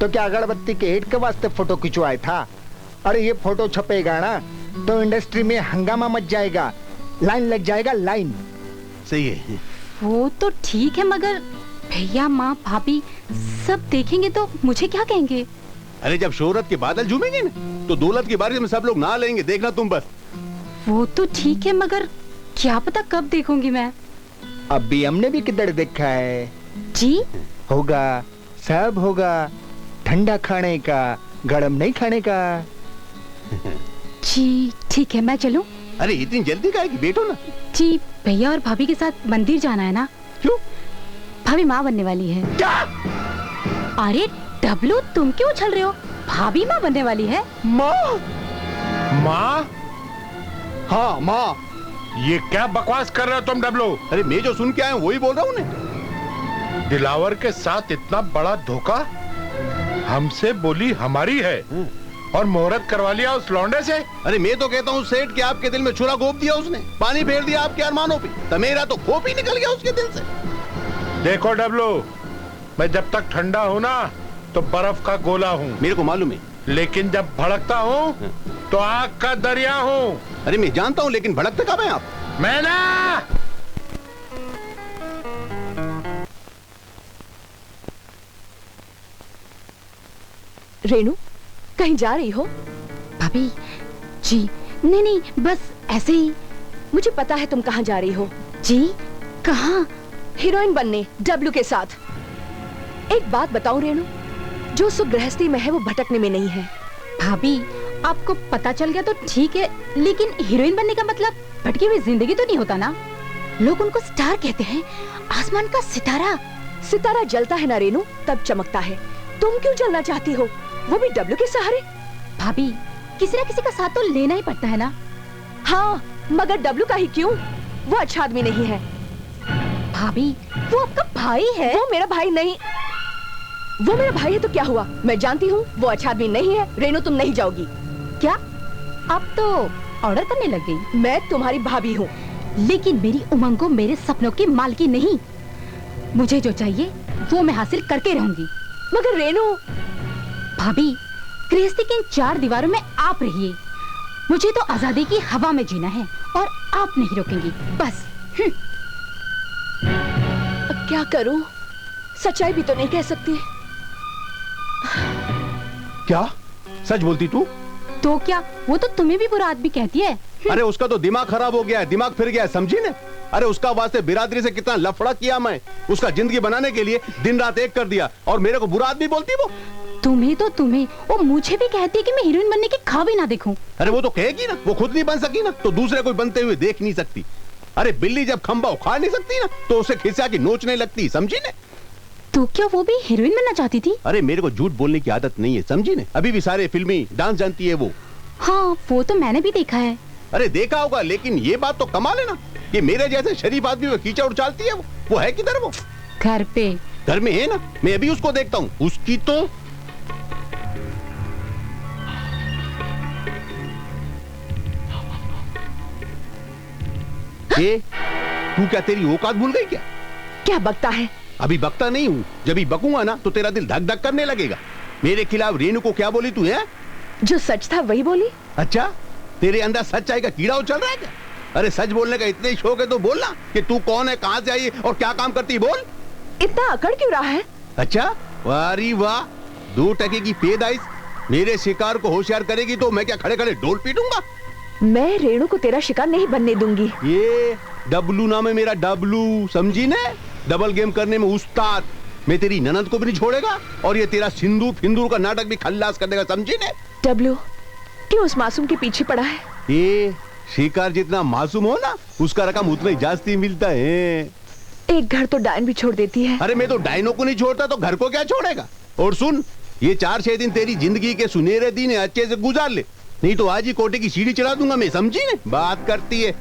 तो क्या अगरबत्ती के हिट के वास्ते फोटो खिंचवाया था? अरे ये फोटो छपेगा ना तो इंडस्ट्री में हंगामा मच जाएगा, लाइन लग जाएगा, लाइन। सही है। वो तो ठीक है, मगर भैया माँ भाभी सब देखेंगे तो मुझे क्या कहेंगे? अरे जब शोहरत के बादल झूमेंगे ना तो दौलत की बारिश में सब लोग नहा लेंगे, देखना तुम बस। वो तो ठीक है, मगर क्या पता कब देखूंगी मैं। अभी हमने भी किधर देखा है जी? होगा, सब होगा। ठंडा खाने का, गरम नहीं खाने का। जी ठीक है, मैं चलूं? अरे इतनी जल्दी काहे की? बैठो ना। जी भैया और भाभी के साथ मंदिर जाना है ना। क्यों? भाभी माँ बनने वाली है। क्या? अरे डब्लू तुम क्यों उछल रहे हो? भाभी माँ बनने वाली है। माँ? माँ? हाँ माँ। ये क्या बकवास कर रहे हो तुम डब्लू? अरे मैं जो सुन के आया हूँ वही बोल रहा हूँ। दिलावर के साथ इतना बड़ा धोखा? हमसे बोली हमारी है और मुहूर्त करवा लिया उस लौंडे से। अरे मैं तो कहता हूँ सेठ के आपके दिल में छुरा घोप दिया उसने, पानी फेर दिया आपके अरमानों पे, तो मेरा तो खोप ही निकल गया उसके दिल से। देखो डब्लू, मैं जब तक ठंडा हूँ ना तो बर्फ का गोला हूँ। मेरे को मालूम है। लेकिन जब भड़कता हूँ तो आग का दरिया हूँ। अरे मैं जानता हूँ, लेकिन भड़कते कब हैं आप? मैं ना। रेणु, कहीं जा रही हो? भाभी जी नहीं, बस ऐसे ही। मुझे पता है तुम कहाँ जा रही हो। जी कहाँ? हीरोइन बनने डब्लू के साथ। एक बात बताऊं रेणु, जो सुख गृहस्थी में है वो भटकने में नहीं है। भाभी आपको पता चल गया तो ठीक है, लेकिन हीरोइन बनने का मतलब भटकी हुई जिंदगी तो नहीं होता ना। लोग उनको स्टार कहते हैं, आसमान का सितारा। सितारा जलता है ना रेणु, तब चमकता है। तुम क्यों जलना चाहती हो, वो भी डब्लू के सहारे? भाभी किसी ना किसी का साथ तो लेना ही पड़ता है ना। हाँ, मगर डब्लू का ही क्यों? वो अच्छा आदमी नहीं है। भाभी वो आपका भाई है। वो मेरा भाई नहीं। वो मेरा भाई है तो क्या हुआ? मैं जानती हूँ वो अच्छा आदमी नहीं है। रेणु तुम नहीं जाओगी। क्या? अब तो ऑर्डर करने लग गई। मैं तुम्हारी भाभी हूँ, लेकिन मेरी उमंगों मेरे सपनों की मालकी नहीं। मुझे जो चाहिए वो मैं हासिल करके रहूंगी। मगर रेणु। भाभी गृहस्थी के इन 4 दीवारों में आप रहिए, मुझे तो आजादी की हवा में जीना है और आप नहीं रोकेंगी, बस। अब क्या करूं? सच्चाई भी तो नहीं कह सकती। क्या सच बोलती तू? तो क्या, वो तो तुम्हें भी बुरा आदमी कहती है। अरे उसका तो दिमाग खराब हो गया है, दिमाग फिर गया है, समझी ने? अरे उसका वास्ते बिरादरी से कितना लफड़ा किया मैं, उसका जिंदगी बनाने के लिए दिन रात एक कर दिया, और मेरे को बुरा आदमी बोलती वो? तुम्हें वो मुझे भी कहती है कि मैं हीरोइन बनने की ख्वाब ही ना देखूं। अरे वो तो कहेगी ना, वो खुद नहीं बन सकी ना तो दूसरे कोई बनते हुए देख नहीं सकती। अरे बिल्ली जब खंबा उखाड़ नहीं सकती ना तो उसे खिसा की नोचने लगती, समझी ने? तो क्या वो भी हीरोइन बनना चाहती थी? अरे मेरे को झूठ बोलने की आदत नहीं है, समझी ने? अभी भी सारे फिल्मी डांस जानती है वो। हाँ वो तो मैंने भी देखा है। अरे देखा होगा, लेकिन ये बात तो कमाल है ना कि मेरे जैसे शरीफ आदमी में कीचड़ उछालती है। वो है किधर? वो घर पे घर में है ना, मैं अभी उसको देखता हूँ। उसकी तो ये तू क्या तेरी औकात भूल गई क्या? क्या बकता है? अभी बकता नहीं हूँ, जब भी बकूंगा ना तो तेरा दिल धक धक करने लगेगा। मेरे खिलाफ रेनू को क्या बोली तू है? जो सच था वही बोली। अच्छा, तेरे अंदर सच्चाई का कीड़ा उछल रहा है क्या? अरे सच बोलने का इतना ही शौक है तो बोलना कि तू कौन है, कहाँ से आई है और क्या काम करती है, बोल। इतना अकड़ क्यों रहा है? अच्छा, वारी वाह, 2 टके की पैदाइश मेरे शिकार को होशियार करेगी तो मैं क्या खड़े खड़े ढोल पीटूंगा? मैं रेणु को तेरा शिकार नहीं बनने दूंगी। ये डब्लू नाम है मेरा, डब्लू, समझी ने? डबल गेम करने में उस्ताद। मैं तेरी ननद को भी नहीं छोड़ेगा और ये तेरा सिंदूर फिंदूर का नाटक भी खल्लास कर देगा, समझी ने? डब्लू क्यों उस मासूम के पीछे पड़ा है? ये शिकार जितना मासूम हो ना, उसका रकम उतना ही जास्ती मिलता है। एक घर तो डायन भी छोड़ देती है। अरे मैं तो डायनों को नहीं छोड़ता तो घर को क्या छोड़ेगा? और सुन, ये 4-6 दिन तेरी जिंदगी के सुनहरे दिन है, अच्छे से गुजार ले, नहीं तो आज ही कोटे की सीढ़ी चढ़ा दूंगा मैं, समझी ने? बात करती है।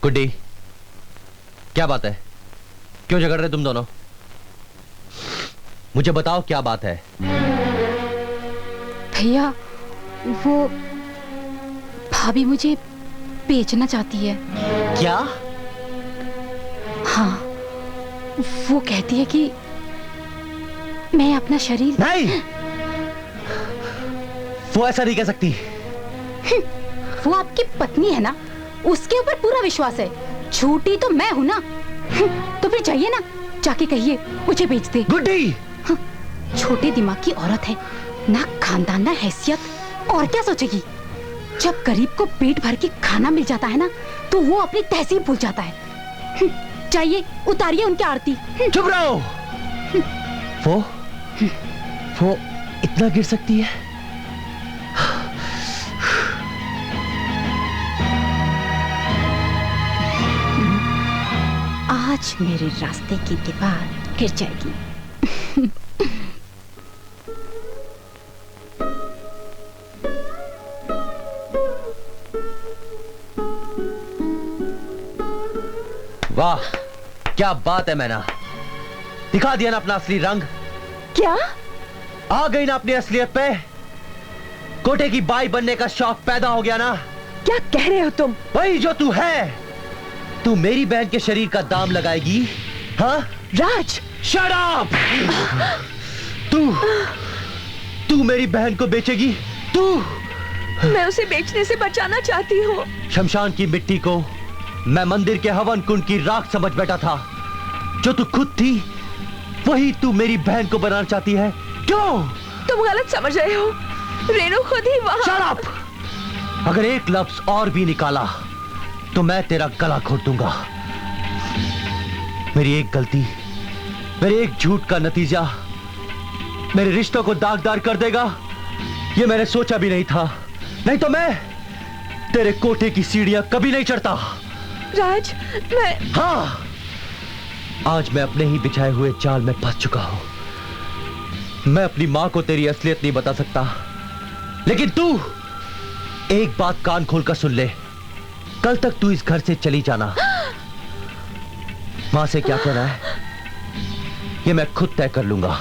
गुड्डी, क्या बात है? क्यों झगड़ रहे तुम दोनों? मुझे बताओ क्या बात है? भैया, वो भाभी मुझे बेचना चाहती है। क्या? हाँ, वो कहती है कि मैं अपना शरीर नहीं, वो ऐसा नहीं कह सकती। वो आपकी पत्नी है ना, उसके ऊपर पूरा विश्वास है। झूठी तो मैं हूं ना। तो फिर जाइए ना, जाके कहिए मुझे बेच दे। गुड्डी, छोटे दिमाग की औरत है ना, खानदान ना हैसियत, और क्या सोचेगी? जब गरीब को पेट भर के खाना मिल जाता है ना, तो वो अपनी तहसीब भूल जाता है। जाइए, उतारिए उनकी आरती। चुप रहो। वो इतना गिर सकती है? आज मेरे रास्ते की दीवार गिर जाएगी। वाह, क्या बात है मैना, दिखा दिया ना अपना असली रंग। क्या? आ गई ना अपनी असलियत पे? कोटे की बाई बनने का शौक पैदा हो गया ना? क्या कह रहे हो तुम? वही जो तू है। तू मेरी बहन के शरीर का दाम लगाएगी? हाँ राज, शट अप! तू मेरी बहन को बेचेगी? तू? मैं उसे बेचने से बचाना चाहती हूँ। शमशान की मिट्टी को मैं मंदिर के हवन कुंड की राख समझ बैठा था। जो तू खुद थी, वही तू मेरी बहन को बनाना चाहती है। क्यों? तुम गलत समझ रहे हो। रेणु खुद ही वहाँ। Shut up! अगर एक लफ्ज और भी निकाला तो मैं तेरा गला घोट दूंगा। मेरी एक गलती, मेरे एक झूठ का नतीजा मेरे रिश्तों को दागदार कर देगा, ये मैंने सोचा भी नहीं था। नहीं तो मैं तेरे कोठे की सीढ़ियां कभी नहीं चढ़ता। राज, मैं... हाँ, आज मैं अपने ही बिछाए हुए जाल में फंस चुका हूं। मैं अपनी मां को तेरी असलियत नहीं बता सकता, लेकिन तू एक बात कान खोलकर सुन ले। कल तक तू इस घर से चली जाना, मां से क्या कहना है ये मैं खुद तय कर लूंगा।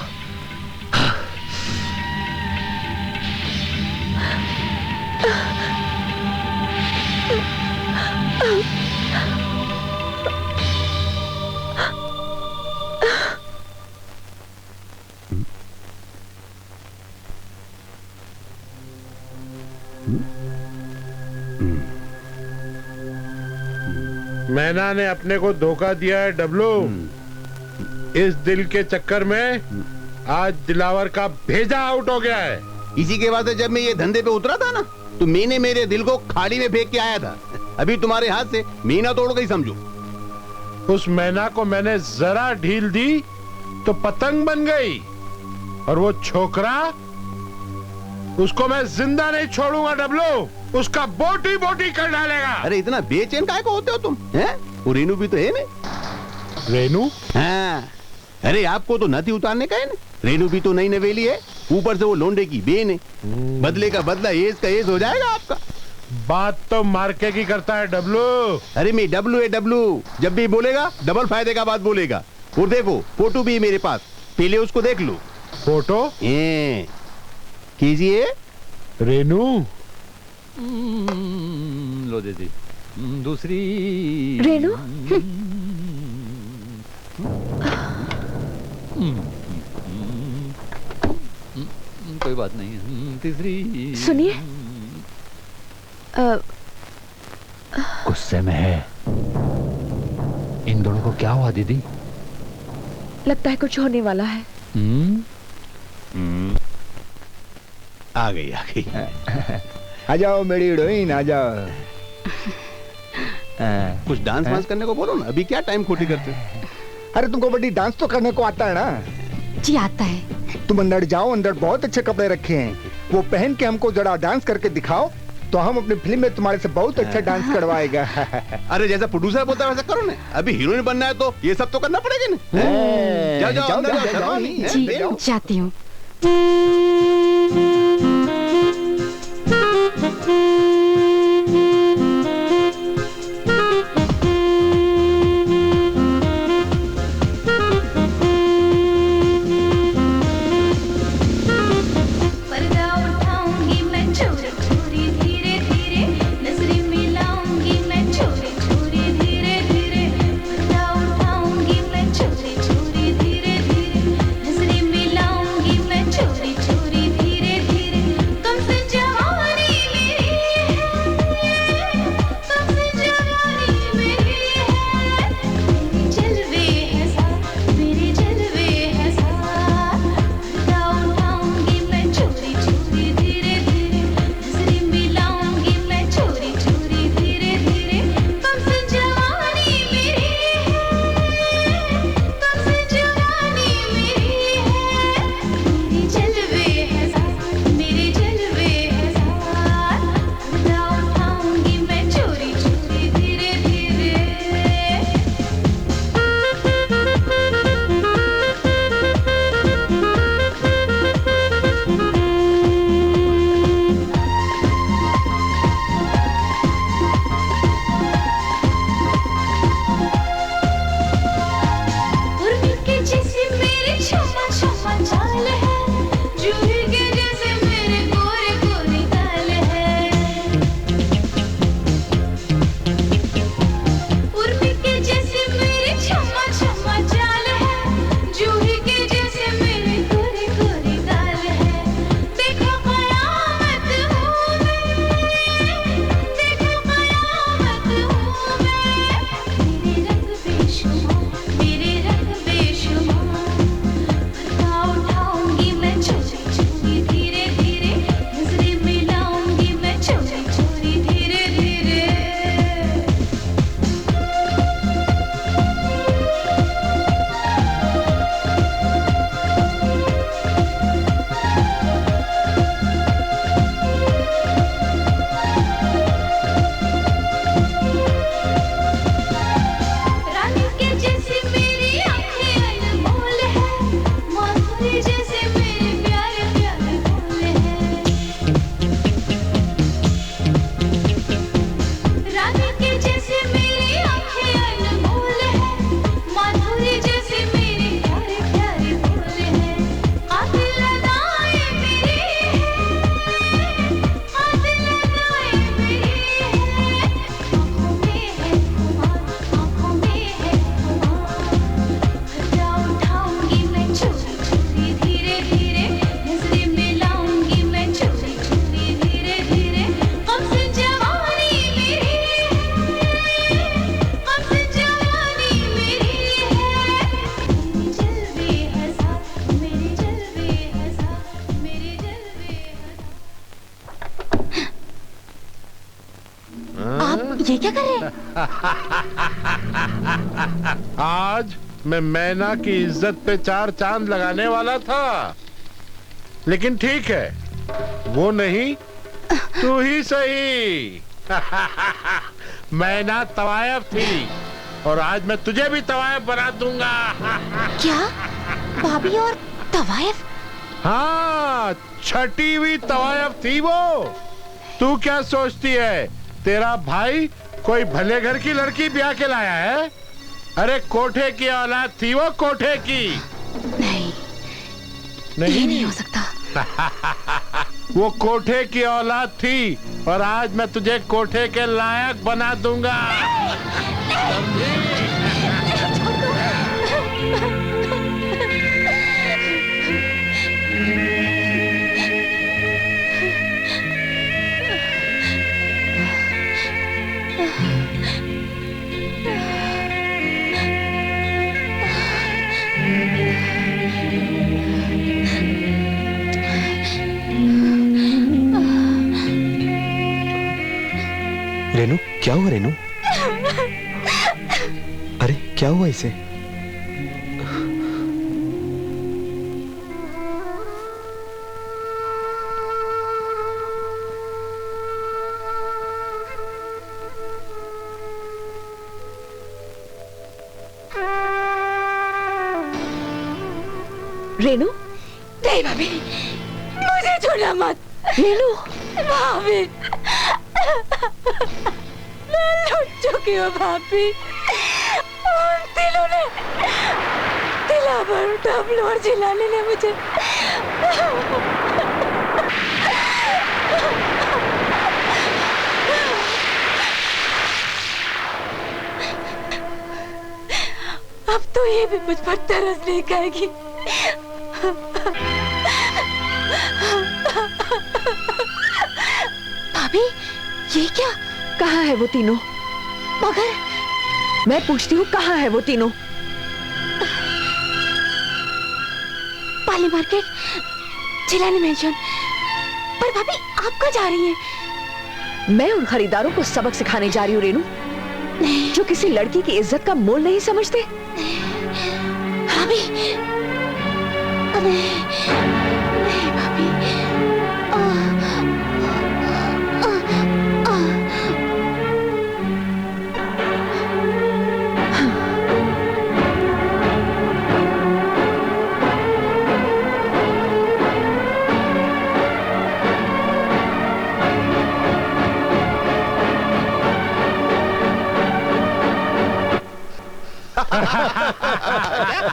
मैना ने अपने को धोखा दिया है डब्लू। इस दिल के चक्कर में आज दिलावर का भेजा आउट हो गया है। इसी के बाद जब मैं ये धंधे पे उतरा था ना तो मैंने मेरे दिल को खाड़ी में फेंक के आया था। अभी तुम्हारे हाथ से मीना तोड़ गई समझो। उस मैना को मैंने जरा ढील दी तो पतंग बन गई, और वो छोकरा उसको मैं जिंदा नहीं छोड़ूंगा डब्लू। उसका बोटी बोटी कर डालेगा। अरे इतना बेचैन काहे को होते हो तुम? हैं? वो रेनू भी तो है ना। रेनू? हाँ। अरे आपको तो नदी उतारने का है ना। रेनू भी तो नई नवेली है, ऊपर से वो लोंडे की बेन है। बदले का बदला एज का एज हो जाएगा आपका। बात तो मार्के की करता है डब्लू। अरे मैं डब्लू है डब्लू। जब भी बोलेगा डबल फायदे का बात बोलेगा। और देखो फोटो भी है मेरे पास, पहले उसको देख लो। फोटो? कीजिए। रेनू लो दीदी दूसरी। रेनू? कोई बात नहीं है। तीसरी। सुनिए, गुस्से में है। इन दोनों को क्या हुआ दीदी? लगता है कुछ होने वाला है। आ गई आ गई। आ जाओ मेरी हीरोइन, आ जाओ। कुछ डांस वांस करने को बोलो ना, अभी क्या टाइम खोटी करते हो? अरे तुमको बड़ी डांस तो करने को आता है ना? जी आता है। तुम अंदर जाओ, अंदर बहुत अच्छे कपड़े रखे हैं, वो पहन के हमको जरा डांस करके दिखाओ तो हम अपनी फिल्म में तुम्हारे से बहुत अच्छा डांस करवाएगा। अरे जैसा प्रोड्यूसर बोलता है वैसा करो ना। अभी हीरोइन बनना है तो ये सब तो करना पड़ेगा ना। जाओ जाओ अंदर जाओ, शर्मा नहीं, जी जाओ। जाती हूँ। पर्दा उठाऊंगी मैं चोरी चोरी धीरे धीरे, नजरें मिलाऊंगी मैं चोरी चोरी धीरे धीरे। पर्दा उठाऊंगी मैं चोरी चोरी धीरे धीरे, नजरें मिलाऊंगी मैं चोरी चोरी क्या कर रहे हैं? आज मैं मैना की इज्जत पे 4 चांद लगाने वाला था, लेकिन ठीक है, वो नहीं, तू ही सही। मैना तवायफ थी और आज मैं तुझे भी तवायफ बना दूंगा। क्या? भाभी और तवायफ? हाँ, छठी हुई तवायफ थी वो। तू क्या सोचती है तेरा भाई कोई भले घर की लड़की ब्याह के लाया है? अरे कोठे की औलाद थी वो, कोठे की। नहीं, नहीं, ये नहीं हो सकता। वो कोठे की औलाद थी और आज मैं तुझे कोठे के लायक बना दूंगा। रेनू, क्या हुआ रेनू? अरे क्या हुआ इसे? रेनू? नहीं भाभी, मुझे छोड़ना मत। रेनू? भाभी, मैं लुट चुकी हूँ भाभी। उन दिलों ने, दिलावर, डबल और जिलाने ने मुझे अब तो ये भी मुझ पर तरस नहीं खाएगी। भाभी, ये क्या? कहाँ है वो तीनों? मगर मैं पूछती हूँ, कहाँ है वो तीनों? पाली मार्केट, जिलानी मेंशन। पर भाभी, आप कहाँ जा रही हैं? मैं उन खरीदारों को सबक सिखाने जा रही हूँ रेनू, जो किसी लड़की की इज्जत का मोल नहीं समझते। भाभी, नहीं भाभी।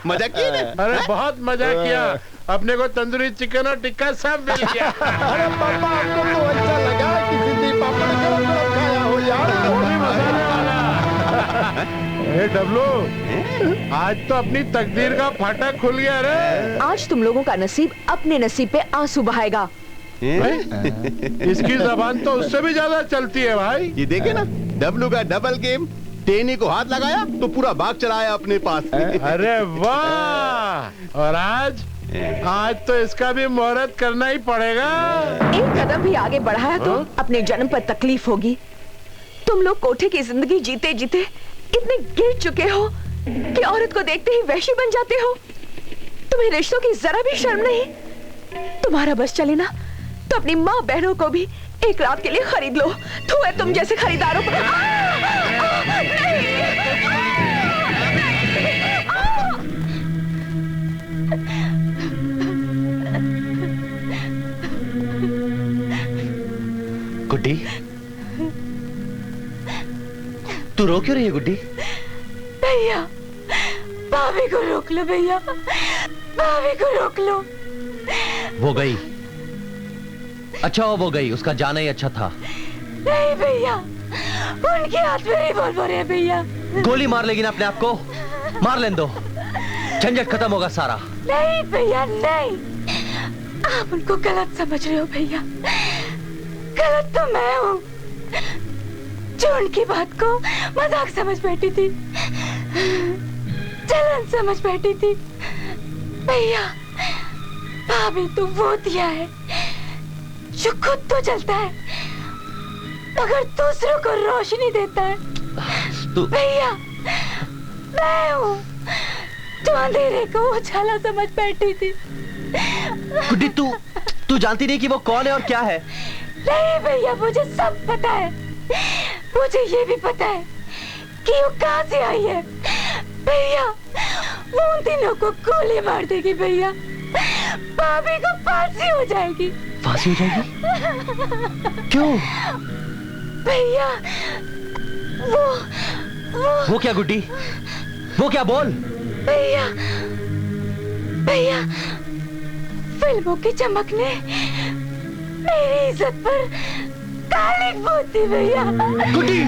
मजा किया ना? अरे बहुत मजा किया। अपने को तंदूरी चिकन और टिक्का सब मिल गया। अरे पापा, आपको तो अच्छा लगा कि सिंधी पापड़ गरम गरम खाया हो यार। ए डब्लू, आज तो अपनी तकदीर का फाटक खुल गया रे। आज तुम लोगों का नसीब अपने नसीब पे आंसू बहाएगा। इसकी जबान तो उससे भी ज्यादा चलती है भाई। ये देखे ना, डब्लू का डबल गेम। टेनी को हाथ लगाया तो पूरा बाग चलाया अपने पास। अरे वाह! और आज तो इसका भी मुहूर्त करना ही पड़ेगा। एक कदम भी आगे बढ़ाया तो अपने जन्म पर तकलीफ होगी। तुम लोग कोठे की जिंदगी जीते जीते इतने गिर चुके हो कि औरत को देखते ही वैशी बन जाते हो। तुम्हें रिश्तों की जरा भी शर्म नहीं। तुम्हारा बस चले ना तो अपनी माँ बहनों को भी एक रात के लिए खरीद लो। तो है तुम जैसे खरीदारों को। गुड्डी, तू रो क्यों रही है गुड्डी? भैया, भाभी को रोक लो भैया, भाभी को रोक लो। वो गई, अच्छा वो गई, उसका जाना ही अच्छा था। नहीं भैया, उनके हाथ में रिवॉल्वर है भैया। गोली मार लेगी ना अपने आप को, मार लेने दो, झंझट खत्म होगा सारा। नहीं भैया नहीं, आप उनको गलत समझ रहे हो भैया। गलत तो मैं हूँ जो उनकी बात को मजाक समझ बैठी थी, जलन समझ बैठी थी। भैया, भाभी तो वो दिया है जो खुद तो जलता है अगर दूसरों को रोशनी देता है भैया, मैं हूँ जो अंधेरे को उजाला समझ बैठी थी। गुड्डी, तू जानती नहीं कि वो कौन है और क्या है? नहीं भैया, मुझे सब पता है। मुझे ये भी पता है कि वो कहाँ से आई है। भैया, वो उन तीनों को गोली मार देगी भैया। भाभी को फांसी हो जाएगी। फांसी हो जाएगी? क्यों? भैया, वो क्या गुड्डी? वो क्या? बोल। भैया, फिल्मों की चमक ने मेरी इज्जत पर कालिक पोत दी भैया। गुड्डी,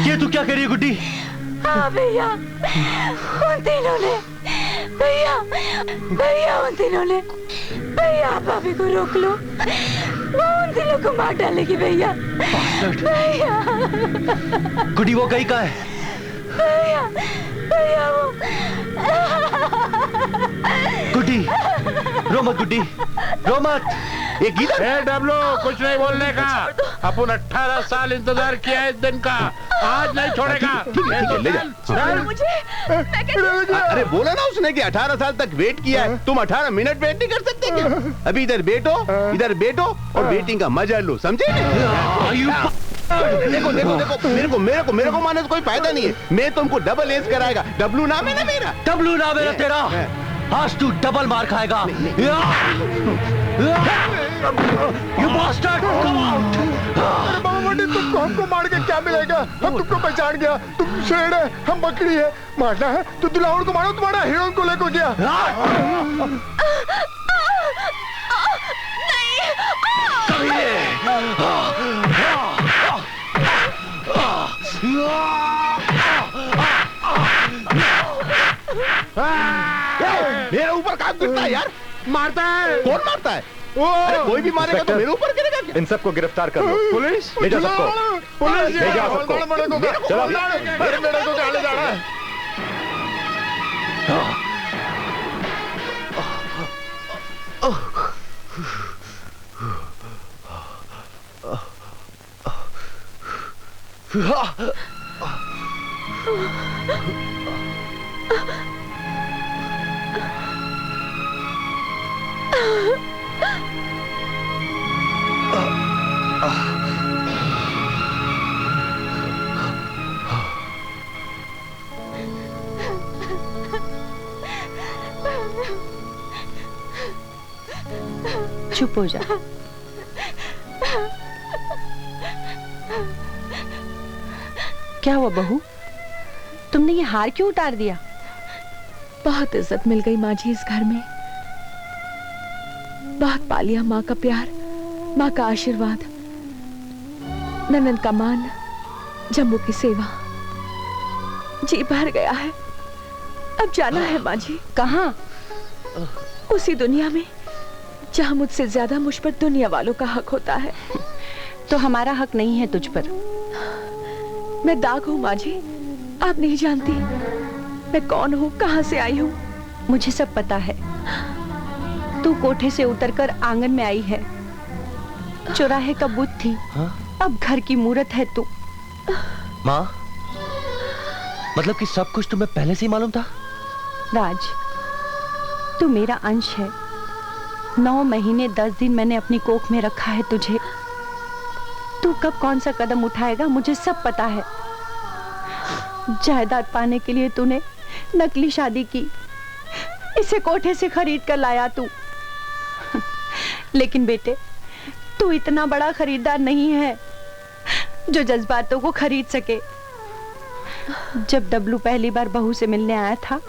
ये तू क्या कर रही है गुड्डी? हाँ भैया, उन तीनों ने भैया भाभी को रोक लो, वो उन तीनों को मार डालेगी भैया। भैया गुड्डी, वो गई कहाँ है? भैया वो गुड्डी, रो मत गुड्डी, रो मत। ये गीता है डब्लू, कुछ नहीं बोलने का। अपन 18 साल इंतजार किया है इस दिन का, आज नहीं छोड़ेगा। ले जा। अरे बोला ना उसने कि 18 साल तक वेट किया है, तुम 18 मिनट वेट नहीं कर सकते क्या? अभी इधर बैठो और वेटिंग का मजा लो, समझे? देखो, मेरे को मानने से कोई फायदा नहीं है। मैं तुमको डबल एज कराएगा। डब्लू नाम है ना मेरा। डब्लू नाम है तेरा। आज तू डबल मार खाएगा। You bastard, come out! अरे बाबा मंडी, तुमको हमको मार के क्या मिलेगा? हम तुमको पहचान गया, तुम शेर है, हम बकरी है। मारना है तो दुल्हन को मारो, तुम्हारा हीरोइन को लेकर गया। मेरे ऊपर काम करता है यार। मारता है। कौन मारता है? अरे कोई भी मारेगा तो मेरे ऊपर गिरेगा क्या? इन सबको गिरफ्तार कर लो। पुलिस ले जाओ सबको। पुलिस ले जाओ सबको। चलो, मेरे को क्या ले जाना है? चुप हो जा। क्या हुआ बहू, तुमने ये हार क्यों उतार दिया? बहुत इज्जत मिल गई माँ जी इस घर में। बहुत पा लिया माँ का प्यार, माँ का आशीर्वाद, ननद का मान, जम्मू की सेवा। जी भर गया है। अब जाना है माँ जी। कहाँ? उसी दुनिया में जहाँ मुझसे ज्यादा मुझ पर दुनिया वालों का हक होता है। तो हमारा हक नहीं है तुझ पर। मैं दाग हूँ माँ जी, आप नहीं जानती मैं कौन हूँ, कहाँ से आई हूँ। मुझे सब पता है। तू कोठे से उतरकर आंगन में आई है। चौराहे का बुत थी, अब घर की मूरत है तू। माँ, मतलब कि सब कुछ तुम्हें पहले से ही मालूम था? राज, तू मेरा अंश है। 9 महीने 10 दिन मैंने अपनी कोख में रखा है तुझे। तू कब कौन सा कदम उठाएगा मुझे सब पता है। जायदाद पाने के लिए तूने नकली शादी की, इसे कोठे से खरीद कर लाया तू। लेकिन बेटे, तू इतना बड़ा खरीदार नहीं है जो जज्बातों को खरीद सके। जब डब्लू पहली बार बहू से मिलने आया था,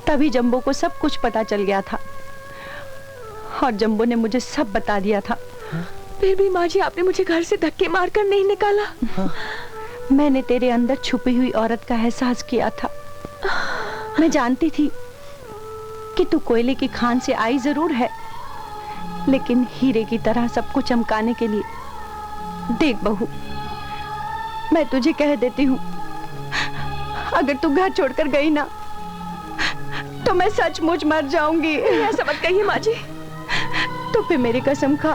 तभी जंबो को सब कुछ पता चल गया था और जंबो ने मुझे सब बता दिया था। फिर भी माँ जी, आपने मुझे घर से धक्के मारकर नहीं निकाला। मैंने तेरे अंदर छुपी हुई औरत का एहसास किया था। मैं जानती थी कि तू कोयले की खान से आई जरूर है, लेकिन हीरे की तरह सबको चमकाने के लिए। देख बहू, मैं तुझे कह देती हूँ, अगर तू घर छोड़कर गई ना तो मैं सचमुच मर जाऊंगी। ऐसा मत कहिए माँ जी। तो फिर मेरी कसम खा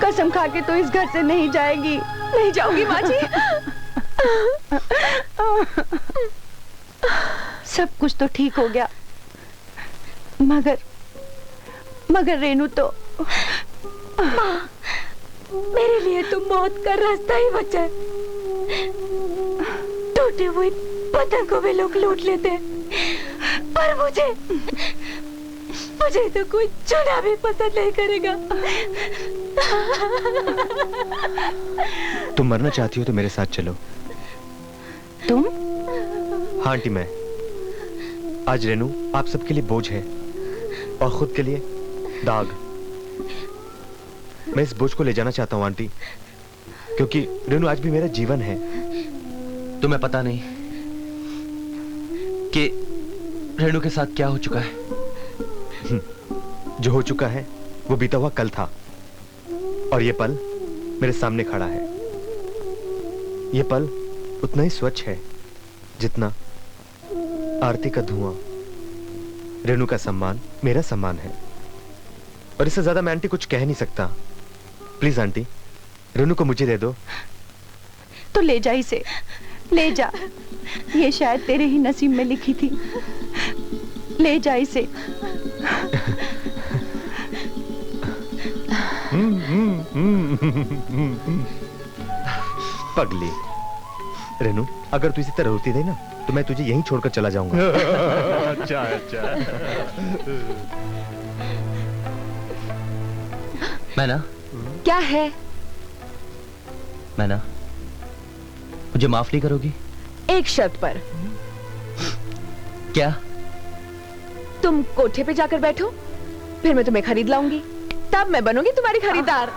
कसम खा के तो इस घर से नहीं जाएगी। नहीं जाऊंगी माँ जी। सब कुछ तो ठीक हो गया, मगर रेनू तो माँ, मेरे लिए तो मौत का रास्ता ही बचा है। टूटे हुए पतंग को भी लोग लूट लेते हैं, पर मुझे तो कोई चुना भी पसंद नहीं करेगा। तुम मरना चाहती हो तो मेरे साथ चलो। तुम? हाँ आंटी, मैं आज रेनू आप सबके लिए बोझ है और खुद के लिए दाग। मैं इस बोझ को ले जाना चाहता हूँ आंटी, क्योंकि रेनू आज भी मेरा जीवन है। तुम्हें पता नहीं कि रेनू के साथ क्या हो चुका है। जो हो चुका है वो बीता हुआ कल था, और ये पल मेरे सामने खड़ा है। ये पल उतना ही स्वच्छ है जितना आरती का धुआं। रेनू का सम्मान मेरा सम्मान है, और इससे ज्यादा मैं आंटी कुछ कह नहीं सकता। प्लीज आंटी, रेनू को मुझे दे दो। तो ले जा इसे, ले जा। ये शायद तेरे ही नसीब में लिखी थी। ले जा इसे। पगली रेनू, अगर तू इसी तरह रोती रही ना तो मैं तुझे यहीं छोड़कर चला जाऊंगा। अच्छा अच्छा। मैना, क्या है? मैना, मुझे माफ नहीं करोगी? एक शर्त पर। क्या? तुम कोठे पे जाकर बैठो, फिर मैं तुम्हें खरीद लाऊंगी, तब मैं बनूंगी तुम्हारी खरीदार।